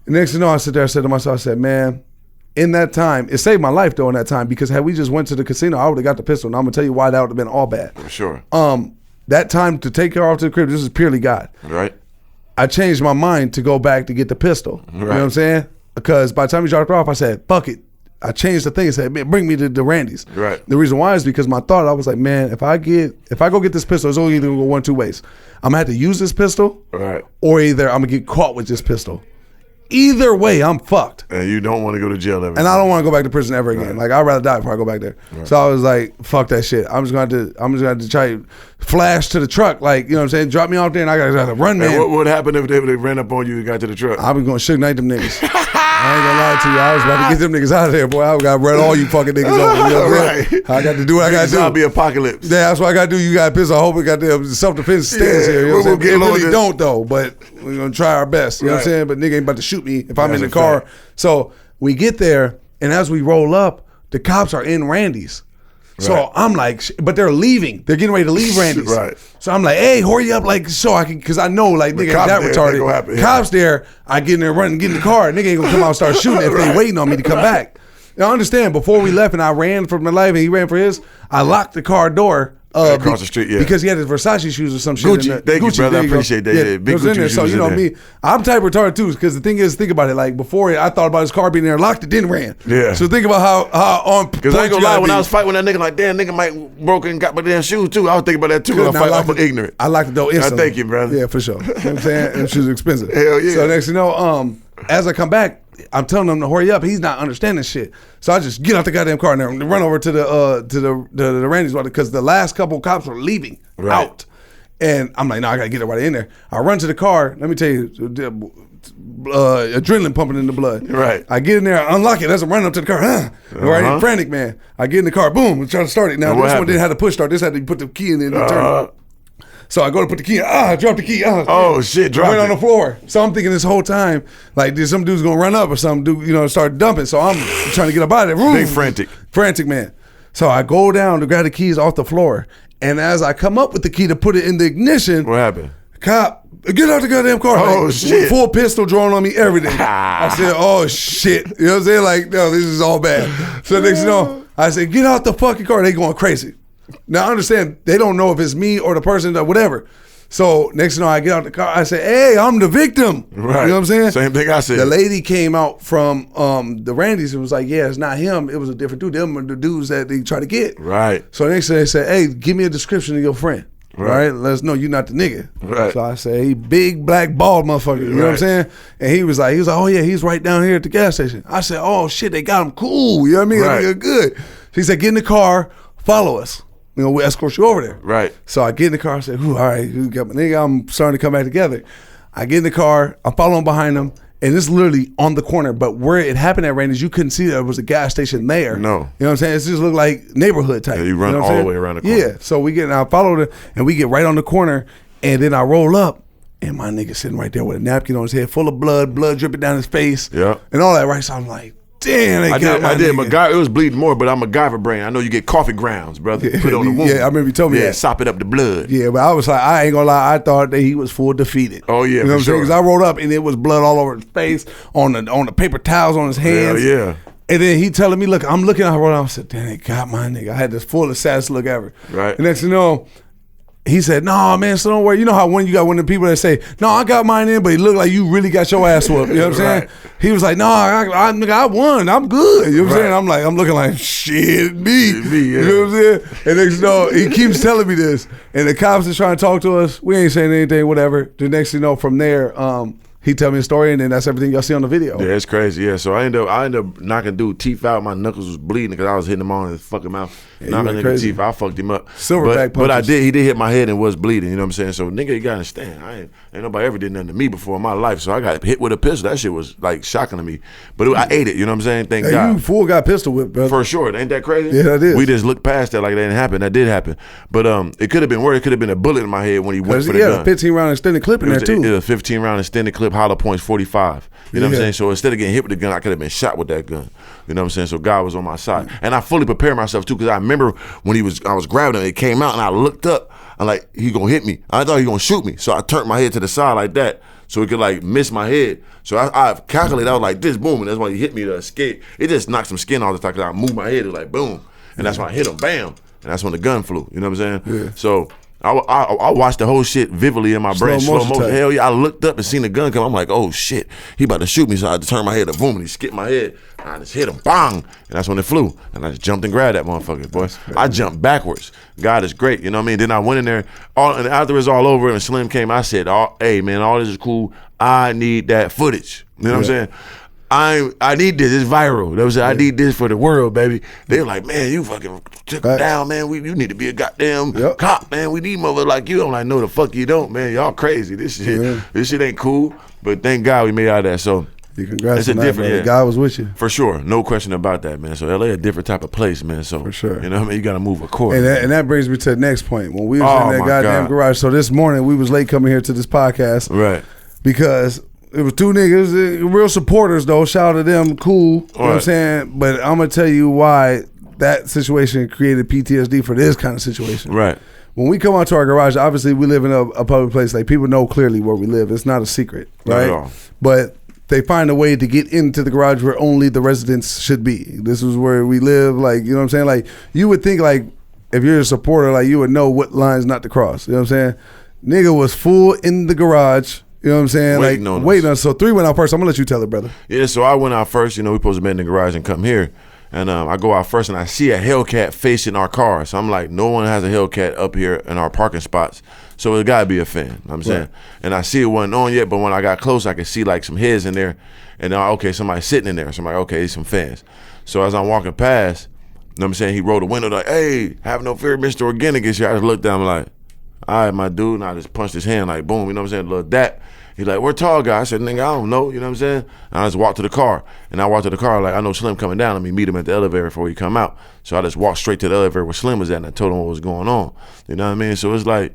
And next, you know, I sit there, I said to myself, I said, man, in that time, it saved my life though in that time because had we just went to the casino, I would have got the pistol. And I'm gonna tell you why that would have been all bad. For sure. That time to take her off to the crib, this is purely God. Right. I changed my mind to go back to get the pistol. Right. You know what I'm saying? Because by the time he dropped her off, I said, fuck it. I changed the thing and said, man, bring me to the Randy's. Right. The reason why is because my thought, I was like, man, if I go get this pistol, it's only either gonna go one, two ways. I'm gonna have to use this pistol, right, or either I'm gonna get caught with this pistol. Either way, I'm fucked. And you don't want to go to jail ever again. And I don't want to go back to prison ever again. Right. Like I'd rather die before I go back there. Right. So I was like, fuck that shit. I'm just going to try to flash to the truck. Like, you know what I'm saying? Drop me off there and I got to run, man. And what happened if they ran up on you and got to the truck? I was going to Suge Knight them niggas. I ain't gonna lie to you. I was about to get them niggas out of there, boy. I got to run all you fucking niggas over. You know what I'm saying? I got to do what I got to do. Zombie apocalypse. Yeah, that's what I got to do. You got to piss. I hope it got the self-defense stance here. You know what I'm saying? It really don't, though, but we're going to try our best. You know what I'm saying? But nigga ain't about to shoot me if I'm in the car. So we get there, and as we roll up, the cops are in Randy's. So I'm like, but they're leaving. They're getting ready to leave Randy's. Right. So I'm like, hey, hurry up, like, so I can, because I know, like, nigga ain't that retarded. Cops there, I get in there running, get in the car. Nigga ain't gonna come out and start shooting if they waiting on me to come back. Now, understand, before we left and I ran for my life and he ran for his, I locked the car door. Across the street, yeah. Because he had his Versace shoes or some shit. Gucci. Thank you, brother. I appreciate that. Yeah, big Gucci shoes. So, you know me, I'm type retarded too, because the thing is, think about it, like, before I thought about his car being there, locked it, then ran. Yeah. So think about how on. Because I ain't gonna lie, when I was fighting with that nigga, like, damn, nigga might broke and got my damn shoes too. I was thinking about that too. I was ignorant. I locked the door instantly. Thank you, brother. Yeah, for sure. You know what I'm saying? And shoes are expensive. Hell yeah. So next, you know, as I come back, I'm telling him to hurry up. He's not understanding shit. So I just get out the goddamn car and run over to the Randy's because the last couple cops were leaving out. And I'm like, no, I gotta get it right in there. I run to the car. Let me tell you, adrenaline pumping in the blood. Right. I get in there, unlock it. As I'm running up to the car, right, frantic, man. I get in the car, boom, I'm trying to start it. Now this one didn't have to push start. This had to put the key in and turn. So I go to put the key in. I dropped the key. Oh shit! Dropped it on the floor. So I'm thinking this whole time, like, some dude's gonna run up or some dude, you know, start dumping. So I'm trying to get up out of there. Big frantic, man. So I go down to grab the keys off the floor, and as I come up with the key to put it in the ignition, what happened? Cop, get out the goddamn car! Oh shit! Full pistol drawn on me, everything. I said, oh shit! You know what I'm saying? Like, no, this is all bad. So next, you know, I said, get out the fucking car. They going crazy. Now, I understand, they don't know if it's me or the person or whatever. So, next thing you know, I get out the car. I say, hey, I'm the victim. Right. You know what I'm saying? Same thing I said. The lady came out from the Randy's and was like, yeah, it's not him. It was a different dude. Them are the dudes that they try to get. Right. So, next thing they said, hey, give me a description of your friend. Right. Let us know you're not the nigga. Right. So I say, hey, big, black, bald motherfucker. You know what I'm saying? And he was like, oh, yeah, he's right down here at the gas station. I said, oh, shit, they got him cool. You know what I mean? Right. They're good. He said, get in the car, follow us. You know, we'll escort you over there. Right. So I get in the car. I said, all right, you got my nigga. I'm starting to come back together. I get in the car. I'm following behind him. And it's literally on the corner. But where it happened at Randy's, you couldn't see there was a gas station there. No. You know what I'm saying? It just looked like neighborhood type. Yeah, you run all the way around the corner. Yeah. So I followed it, and we get right on the corner. And then I roll up. And my nigga sitting right there with a napkin on his head, full of blood dripping down his face. Yeah. And all that, right? So I'm like, damn, I did. It was bleeding more, but I'm a MacGyver brain. I know you get coffee grounds, brother. Put it on the wound. Yeah, I remember you told me that. Sop it up the blood. Yeah, but I was like, I ain't gonna lie, I thought that he was full defeated. Oh yeah, you know what I'm saying? Because I rolled up and it was blood all over his face, on the paper towels on his hands. Hell yeah. And then he telling me, look, I'm looking, I rolled out, I said, damn, they got my nigga. I had this full of saddest look ever. Right. And next thing you know, he said, "No, man, so don't worry. You know how when you got one of the people that say, no, I got mine in, but it looked like you really got your ass whooped." You know what I'm saying? He was like, "No, I won. I'm good." You know what I'm saying? I'm looking like, shit, me. You know what I'm saying? And next, he keeps telling me this, and the cops is trying to talk to us. We ain't saying anything, whatever. The next thing you know, from there, he tell me a story, and then that's everything y'all see on the video. Yeah, it's crazy. Yeah, so I ended up knocking dude teeth out. My knuckles was bleeding because I was hitting him on his fucking mouth. Knocking nigga teeth. I fucked him up. Silverback punches. But he did hit my head and was bleeding. You know what I'm saying? So nigga, you gotta understand. Ain't nobody ever did nothing to me before in my life. So I got hit with a pistol. That shit was like shocking to me. But I ate it. You know what I'm saying? Thank God. You full got pistol whipped, brother. For sure. Ain't that crazy? Yeah, that is. We just looked past that like that didn't happen. That did happen. But it could have been worse. It could have been a bullet in my head when he went for the gun. Yeah, 15 round extended clip in there too. It was a 15 round extended clip, hollow points 45. You know what I'm saying? So instead of getting hit with the gun, I could have been shot with that gun. You know what I'm saying? So God was on my side. And I fully prepared myself too, because I remember when I was grabbing him, it came out and I looked up. I'm like, he gonna hit me. I thought he gonna shoot me. So I turned my head to the side like that so he could like miss my head. So I calculated, I was like this, boom, and that's why he hit me to escape. It just knocked some skin off the top because I moved my head, it was like boom. And that's when I hit him, bam. And that's when the gun flew. You know what I'm saying? Yeah. So I watched the whole shit vividly in my brain. Slow motion. Hell yeah, I looked up and seen the gun come. I'm like, oh shit, he about to shoot me. So I had to turn my head to boom, and he skipped my head. I just hit him, bang, and that's when it flew. And I just jumped and grabbed that motherfucker, boy. I jumped backwards. God is great, you know what I mean? Then I went in there, and after it was all over and Slim came, I said, hey man, all this is cool. I need that footage. You know what I'm saying? I need this. It's viral. They was I need this for the world, baby. They were like, man, you fucking took him down, man. You need to be a goddamn cop, man. We need motherfuckers like you. I'm like, no, the fuck you don't, man. Y'all crazy. This shit ain't cool. But thank God we made out of that. So congrats on that, man. God was with you. For sure. No question about that, man. So LA a different type of place, man. So for sure. You know what I mean? You gotta move accordingly. And that brings me to the next point. When we was in that goddamn garage. So this morning we was late coming here to this podcast. Right. Because it was two niggas, real supporters though. Shout out to them, cool. You know what I'm saying? But I'm gonna tell you why that situation created PTSD for this kind of situation. Right. When we come out to our garage, obviously we live in a public place. Like people know clearly where we live. It's not a secret, right? Not at all. But they find a way to get into the garage where only the residents should be. This is where we live. Like, you know what I'm saying? Like you would think like if you're a supporter, like you would know what lines not to cross. You know what I'm saying? Nigga was full in the garage. You know what I'm saying? Waiting on us. So 3 went out first. I'm going to let you tell it, brother. Yeah, so I went out first. You know, we supposed to be in the garage and come here. And I go out first and I see a Hellcat facing our car. So I'm like, no one has a Hellcat up here in our parking spots. So it got to be a fan. You know what I'm saying? And I see it wasn't on yet, but when I got close, I could see like some heads in there. And okay, somebody's sitting in there. So I'm like, okay, there's some fans. So as I'm walking past, you know what I'm saying, he rolled the window like, hey, have no fear, Mr. Organik is here. I just looked down, I'm like, all right, my dude. And I just punched his hand like, boom, you know what I'm saying? A little dap. He's like, we're tall guy. I said, nigga, I don't know. You know what I'm saying? And I just walked to the car. And I walked to the car like, I know Slim coming down. Let me meet him at the elevator before he come out. So I just walked straight to the elevator where Slim was at, and I told him what was going on. You know what I mean? So it's like,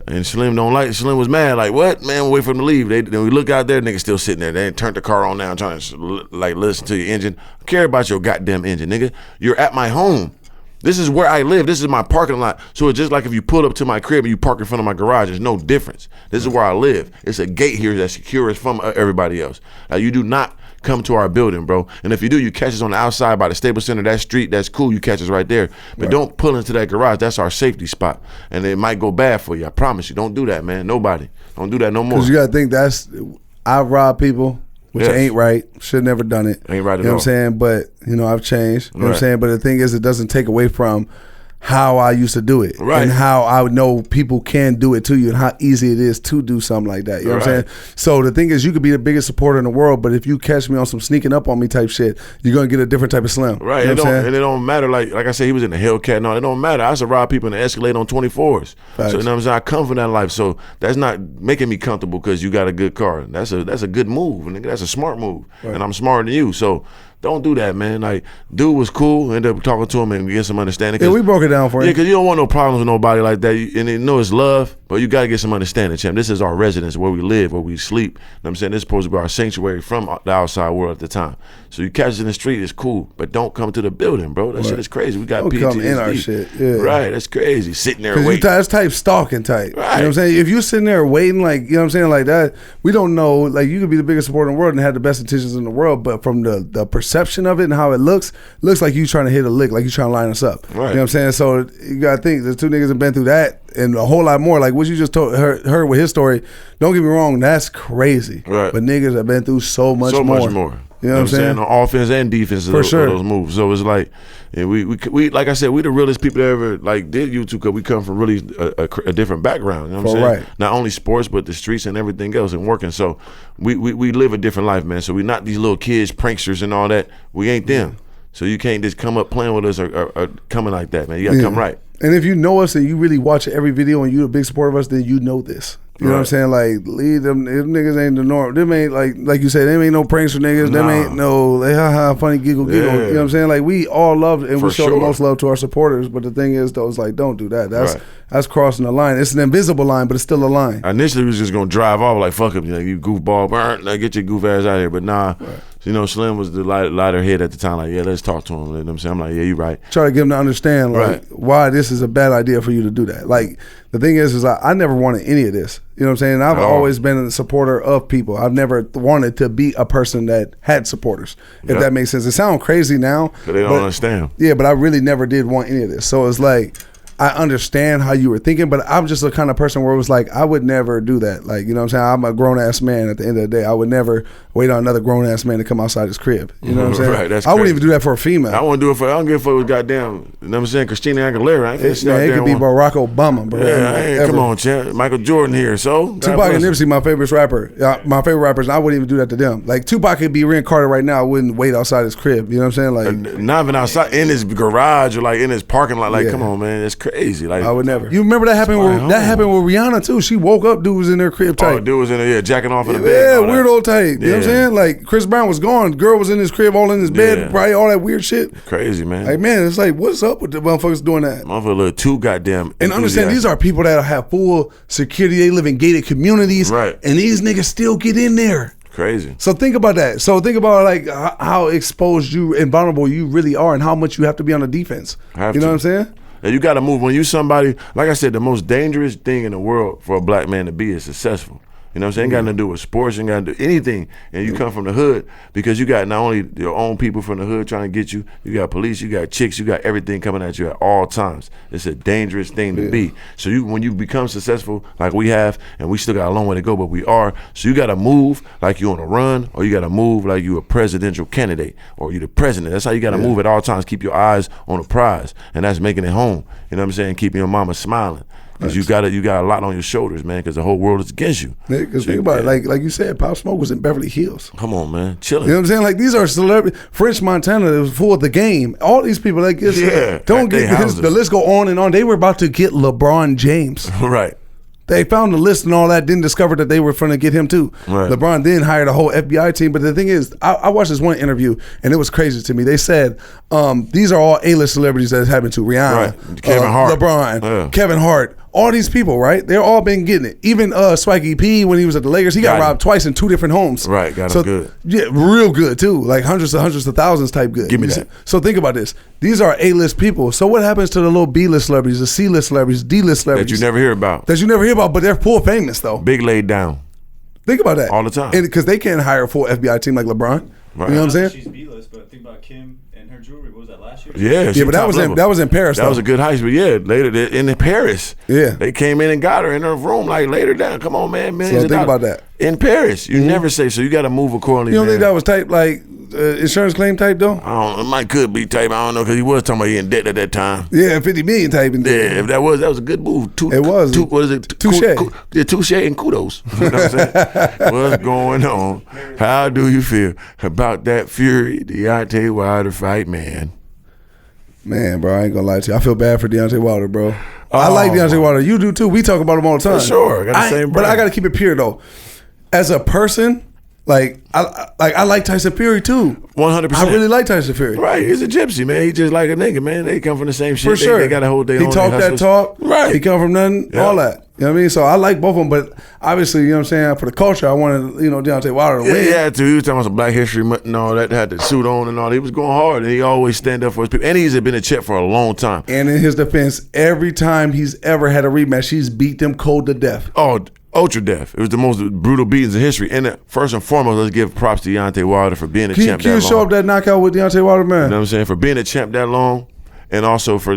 and Slim was mad. Like, what? Man, wait for him to leave. Then we look out there, nigga still sitting there. They ain't turned the car on now trying to like listen to your engine. I care about your goddamn engine, nigga. You're at my home. This is where I live. This is my parking lot. So it's just like if you pull up to my crib and you park in front of my garage, there's no difference. This is where I live. It's a gate here that secures from everybody else. You do not come to our building, bro. And if you do, you catch us on the outside by the Staples Center, that street, that's cool. You catch us right there. But don't pull into that garage. That's our safety spot. And it might go bad for you. I promise you. Don't do that, man. Nobody. Don't do that no more. Because you got to think I rob people. Which ain't right. Should never done it. Ain't right at all. You know what I'm saying? But, you know, I've changed. You know what I'm saying? But the thing is, it doesn't take away from how I used to do it. Right. And how I know people can do it to you and how easy it is to do something like that. You know what I'm saying? So the thing is, you could be the biggest supporter in the world, but if you catch me on some sneaking up on me type shit, you're going to get a different type of Slim. Right. You know and it don't matter. Like I said, he was in the Hellcat. No, it don't matter. I used to rob people in the Escalade on 24s. Facts. So, you know what I'm saying? I come from that life. So that's not making me comfortable because you got a good car. That's a good move. Nigga. That's a smart move. Right. And I'm smarter than you. So don't do that, man. Like, dude was cool. Ended up talking to him and get some understanding. Yeah, we broke it down for you. Yeah, because you don't want no problems with nobody like that. And you know it's love, but you got to get some understanding, champ. This is our residence, where we live, where we sleep. You know what I'm saying? This is supposed to be our sanctuary from the outside world at the time. So you catch us in the street, it's cool, but don't come to the building, bro. That shit is crazy. We got PTSD. Don't come in our shit. Yeah. Right, that's crazy. Sitting there waiting. That's type stalking type. Right. You know what I'm saying? If you're sitting there waiting, like, you know what I'm saying, like that, we don't know, like, you could be the biggest supporter in the world and have the best intentions in the world, but from the perception of it and how it looks like you trying to hit a lick, like you trying to line us up. Right. You know what I'm saying? So you got to think, the two niggas have been through that, and a whole lot more. Like what you just heard with his story. Don't get me wrong, that's crazy. Right. But niggas have been through so much more. So much more. You know what I'm saying? On offense and defense, For sure. those moves. So it's like, and we like I said, we the realest people that ever like did YouTube because we come from really a different background. You know what I'm saying? Right. Not only sports, but the streets and everything else and working. So we live a different life, man. So we're not these little kids, pranksters and all that. We ain't them. So you can't just come up playing with us or coming like that, man. You gotta come right. And if you know us and you really watch every video and you're a big supporter of us, then you know this. You know what I'm saying? Like, leave them niggas ain't the norm. Them ain't like you said, them ain't no pranks for niggas. Them ain't no funny giggle. You know what I'm saying? Like, we all love and we show the most love to our supporters. But the thing is, though, it's like, don't do that. That's crossing the line. It's an invisible line, but it's still a line. Initially, we was just gonna drive off like, fuck him, you goofball, now get your goof ass out of here. But nah. You know, Slim was the lighter head at the time. Like, yeah, let's talk to him. You know what I'm saying? I'm like, yeah, you're right. Try to get him to understand, like, why this is a bad idea for you to do that. Like, the thing is I never wanted any of this. You know what I'm saying? I've always been a supporter of people. I've never wanted to be a person that had supporters, if that makes sense. It sounds crazy now. But they don't understand. Yeah, but I really never did want any of this. So it's like, I understand how you were thinking, but I'm just the kind of person where it was like, I would never do that. Like, you know what I'm saying? I'm a grown-ass man at the end of the day. I would never wait on another grown-ass man to come outside his crib. You know what I'm saying? Right, that's I wouldn't even do that for a female. I wouldn't do it for, I don't give a fuck with goddamn, you know what I'm saying, Christina Aguilera. I ain't it could be Barack Obama, bro. Yeah, come on, champ. Michael Jordan here, so. Tupac and Nipsey, my favorite rapper. My favorite rappers, I wouldn't even do that to them. Like, Tupac could be reincarnated right now. I wouldn't wait outside his crib. You know what I'm saying? Like, not even outside, in his garage or like in his parking lot. Like, come on, man, that's crazy. Like, I would never. You remember that happened with Rihanna too? She woke up, dude was in her crib tight. Oh, dude was in there, jacking off in the bed. Yeah, weird old tight. You know what I'm saying? Like, Chris Brown was gone. Girl was in his crib, all in his bed, probably all that weird shit. Crazy, man. Like, man, it's like, what's up with the motherfuckers doing that? Motherfucker look too goddamn. And understand, these are people that have full security. They live in gated communities, right? And these niggas still get in there. Crazy. So think about that. So think about like how exposed you and vulnerable you really are, and how much you have to be on the defense. You know what I'm saying? And you got to move. When you somebody, like I said, the most dangerous thing in the world for a black man to be is successful. You know what I'm saying? Ain't got nothing to do with sports, ain't got to do anything. And you come from the hood because you got not only your own people from the hood trying to get you, you got police, you got chicks, you got everything coming at you at all times. It's a dangerous thing to be. So when you become successful like we have, and we still got a long way to go, but we are, so you got to move like you on a run, or you got to move like you a presidential candidate, or you the president. That's how you got to move at all times. Keep your eyes on the prize, and that's making it home. You know what I'm saying? Keeping your mama smiling. Because you got a lot on your shoulders, man, because the whole world is against you. Because think about it, like you said, Pop Smoke was in Beverly Hills. Come on, man, chilling. You know what I'm saying? Like, these are celebrities. French Montana was full of the game. All these people, like, don't get the list go on and on. They were about to get LeBron James. Right. They found the list and all that, didn't discover that they were trying to get him too. Right. LeBron then hired a whole FBI team. But the thing is, I watched this one interview and it was crazy to me. They said, these are all A-list celebrities that it's happened to. Rihanna, Kevin Hart, LeBron, Kevin Hart, all these people, right? They're all been getting it. Even Swaggy P, when he was at the Lakers, he got robbed twice in 2 different homes. Right, got him good. Yeah, real good too. Like hundreds of thousands type good. Give me that. So think about this. These are A-list people. So what happens to the little B-list celebrities, the C-list celebrities, D-list celebrities? That you never hear about. But they're full famous though. Big laid down. Think about that. All the time. Because they can't hire a full FBI team like LeBron. Right. You know what I'm saying? She's B-list, but think about Kim and her jewelry. What was that, last year? Yeah, but that was in Paris. That was a good heist, but later in Paris. Yeah, they came in and got her in her room like later down. Come on, man, millions so think about that. In Paris, you never say so. You got to move accordingly. You don't think that was type like insurance claim type though? It might could be type. I don't know because he was talking about he in debt at that time. Yeah, 50 million type in debt. Yeah, if that was a good move. It was. What is it? Touche. Touche and kudos. You know what I'm saying? What's going on? How do you feel about that Fury Deontay Wilder fight, man? Man, bro, I ain't gonna lie to you. I feel bad for Deontay Wilder, bro. I like Deontay Wilder. You do too. We talk about him all the time. For sure. Got the same but I got to keep it pure though. As a person, I like Tyson Fury too. 100%. I really like Tyson Fury. Right, he's a gypsy, man. He just like a nigga, man. They come from the same shit. For sure. They got to hold their own. He talk that talk. Right. He come from nothing, all that. You know what I mean? So I like both of them, but obviously, you know what I'm saying, for the culture, I wanted, Deontay Wilder to win. He had to. He was talking about some Black History Month and all that. Had the suit on and all. He was going hard, and he always stand up for his people. And he's been a champ for a long time. And in his defense, every time he's ever had a rematch, he's beat them cold to death. Oh, ultra death. It was the most brutal beatings in history. And first and foremost, let's give props to Deontay Wilder for being a champ that long. Can you show up that knockout with Deontay Wilder, man? You know what I'm saying? For being a champ that long, and also for,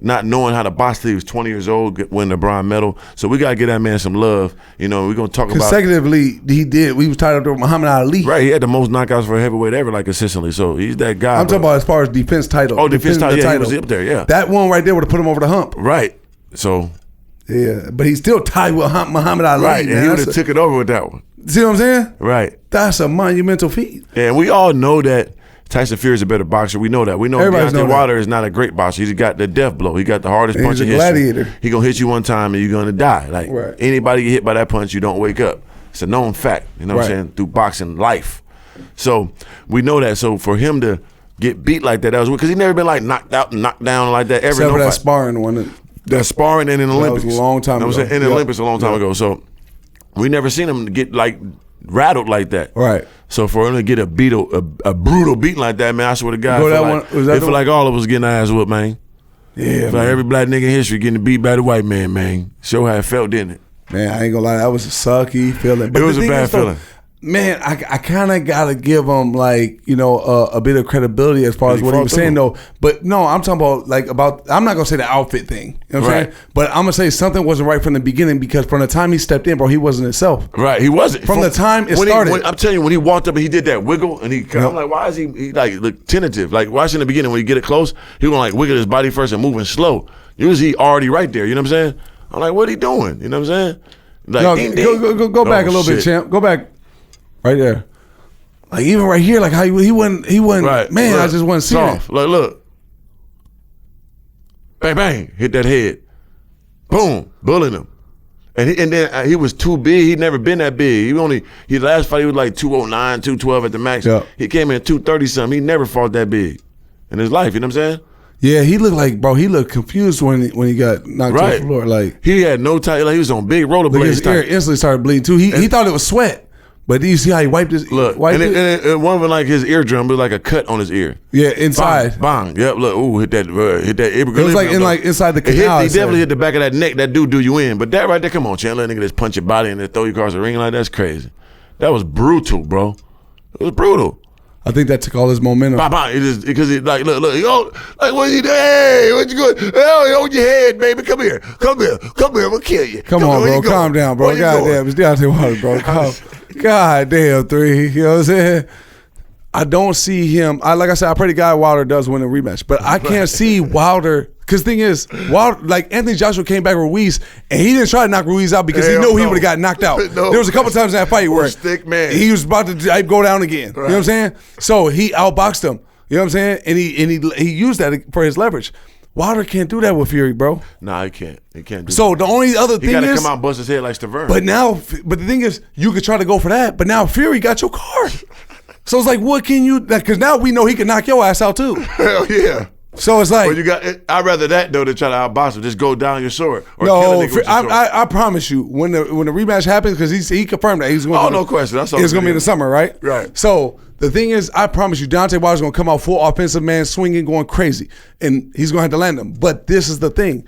not knowing how to box till he was 20 years old, win the bronze medal. So we got to give that man some love. You know, we're going to talk about. Consecutively, he did. We was tied up to Muhammad Ali. Right, he had the most knockouts for a heavyweight ever, like consistently. So he's that guy. I'm talking about as far as defense title. Oh, defense title, yeah, he was up there, yeah. That one right there would have put him over the hump. Right, so. Yeah, but he's still tied with Muhammad Ali. Right, man. and he would have took it over with that one. See what I'm saying? Right. That's a monumental feat. And we all know that Tyson Fury is a better boxer. We know that. We know Deontay Wilder is not a great boxer. He's got the death blow. He got the hardest punch in history. Gladiator. He gonna hit you one time and you're gonna die. Like anybody get hit by that punch, you don't wake up. It's a known fact. You know what I'm saying? Through boxing life. So we know that. So for him to get beat like that, was because he never been like knocked out and knocked down like that ever. Except for that sparring one. That sparring and in the Olympics. That was a long time ago. In the Olympics a long time ago. So we never seen him get like rattled like that. Right. So for him to get a brutal beat like that, man, I swear to God, it feel like all of us getting our ass whooped, man. Yeah, like every black nigga in history getting beat by the white man, man. Show how it felt, didn't it? Man, I ain't gonna lie, that was a sucky feeling. But it was a bad feeling. Man, I kind of got to give him like, you know, a bit of credibility as far as what he was saying though. But no, I'm talking about I'm not going to say the outfit thing. You know what I'm saying? But I'm going to say something wasn't right from the beginning because from the time he stepped in, bro, he wasn't himself. Right, he wasn't. From the time it started. I'm telling you, when he walked up and he did that wiggle and I'm like, why is he like look tentative? Like watching the beginning when you get it close, he was like wiggle his body first and moving slow. Usually he already right there, you know what I'm saying? I'm like, what are he doing? You know what I'm saying? Like, no, go back a little bit, champ. Go back right there. Like even right here, like how he wouldn't right. Man, look, I just wasn't seeing it. Like look. Bang bang. Hit that head. Boom. Bullying him. And then he was too big. He'd never been that big. His last fight he was like 209, 212 at the max. Yep. He came in at 230 something. He never fought that big in his life, you know what I'm saying? Yeah, he looked like, bro, he looked confused when he got knocked to the floor. Like he had no tight, like he was on big rollerblades. His ear instantly started bleeding too. He thought it was sweat. But do you see how he wiped his look? And one of them, like his eardrum, was like a cut on his ear. Yeah, inside. Bang. Yep. Look. Ooh, hit that. It was like inside the canal. He definitely hit the back of that neck. That do you in? But that right there, come on, Chandler, nigga, just punch your body and then throw you across the ring like that's crazy. That was brutal, bro. It was brutal. I think that took all his momentum. Because it like look, yo, like what you doing? Hey, what you going? Hey, hold your head, baby. Come here. We'll kill you. Come on, bro. Calm down, bro. Goddamn, it's Deontay Wilder, bro. God damn, 3. You know what I'm saying? I don't see him. Like I said, I pray to God Wilder does win a rematch, but I can't see Wilder. Because the thing is, Wilder, like Anthony Joshua came back with Ruiz, and he didn't try to knock Ruiz out because he knew he would have got knocked out. There was a couple times in that fight where he was about to go down again. Right. You know what I'm saying? So he outboxed him. You know what I'm saying? And he used that for his leverage. Wilder can't do that with Fury, bro. Nah, he can't. He can't do so that. The only other thing is... He got to come out and bust his head like Stavern. But the thing is, you could try to go for that, but now Fury got your card. So it's like, what can you... Because now we know he can knock your ass out, too. Hell yeah. So it's like... I'd rather that, though, than try to outbox him. Just go down your sword. Or no, kill a nigga with your sword. I promise you, when the rematch happens, because he confirmed that he's going to... Oh, no question. That's all. It's going to be in the summer, right? Right. So... The thing is, I promise you, Deontay Wilder's going to come out full offensive man, swinging, going crazy. And he's going to have to land them. But this is the thing.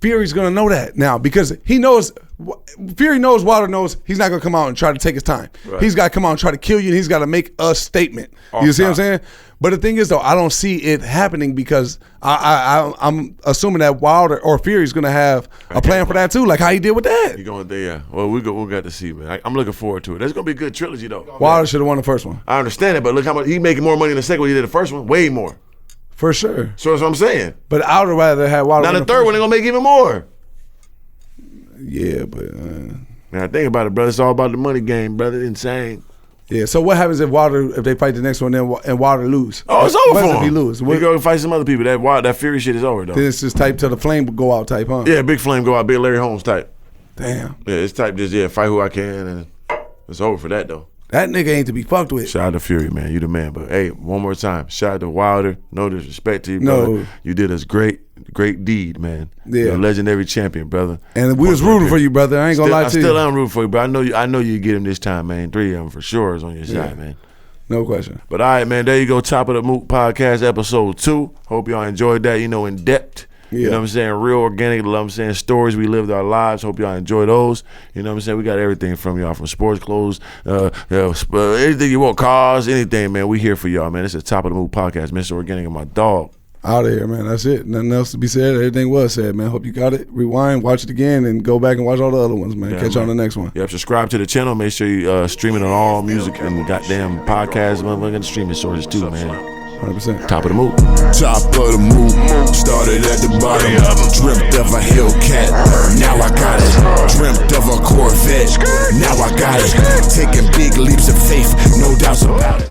Fury's going to know that now because he knows, Fury knows, Wilder knows he's not going to come out and try to take his time. Right. He's got to come out and try to kill you, and he's got to make a statement. You see what I'm saying? But the thing is, though, I don't see it happening because I'm assuming that Wilder or Fury's going to have a plan for that too, like how he did with that. You're going there, yeah. Well, we got to see, man. I'm looking forward to it. That's going to be a good trilogy, though. Wilder should have won the first one. I understand it, but look how much he's making more money in the second one than he did the first one. Way more. For sure. So that's what I'm saying. But I would rather have Wilder. Now the third one, they're going to make even more. Yeah, but... Now think about it, brother. It's all about the money game, brother. It's insane. Yeah, so what happens if they fight the next one and Wilder lose? Oh, it's over for him. If he lose? We go fight some other people. That Fury shit is over, though. Then it's just type till the flame go out type, huh? Yeah, big flame go out, big Larry Holmes type. Damn. Yeah, it's type just, fight who I can, and it's over for that, though. That nigga ain't to be fucked with. Shout out to Fury, man. You the man. But, hey, one more time. Shout out to Wilder. No disrespect to you, brother. No. You did us great deed, man. Yeah. You're a legendary champion, brother. And we was rooting for you, brother. I ain't gonna lie to you. I still am rooting for you, but I know you get him this time, man. 3 of them for sure is on your side, man. No question. But all right, man, there you go. Top of the Mook podcast, episode 2. Hope y'all enjoyed that, in depth. Yeah. You know what I'm saying? Real organic, you know what I'm saying? Stories we lived our lives. Hope y'all enjoy those. You know what I'm saying? We got everything from y'all, from sports clothes, anything you want, cars, anything, man. We here for y'all, man. It's the Top of the Mook podcast. Mr. Organik and my dog. Out of here, man. That's it. Nothing else to be said. Everything was said, man. Hope you got it. Rewind, watch it again, and go back and watch all the other ones, man. Catch you on the next one. Yep, subscribe to the channel. Make sure you stream it on all music and goddamn podcasts, motherfucking streaming sources too, man. 100%. Top of the Mook. Top of the Mook. Started at the bottom. Dreamt of a Hellcat. Now I got it. Dreamt of a Corvette. Now I got it. Taking big leaps of faith. No doubts about it.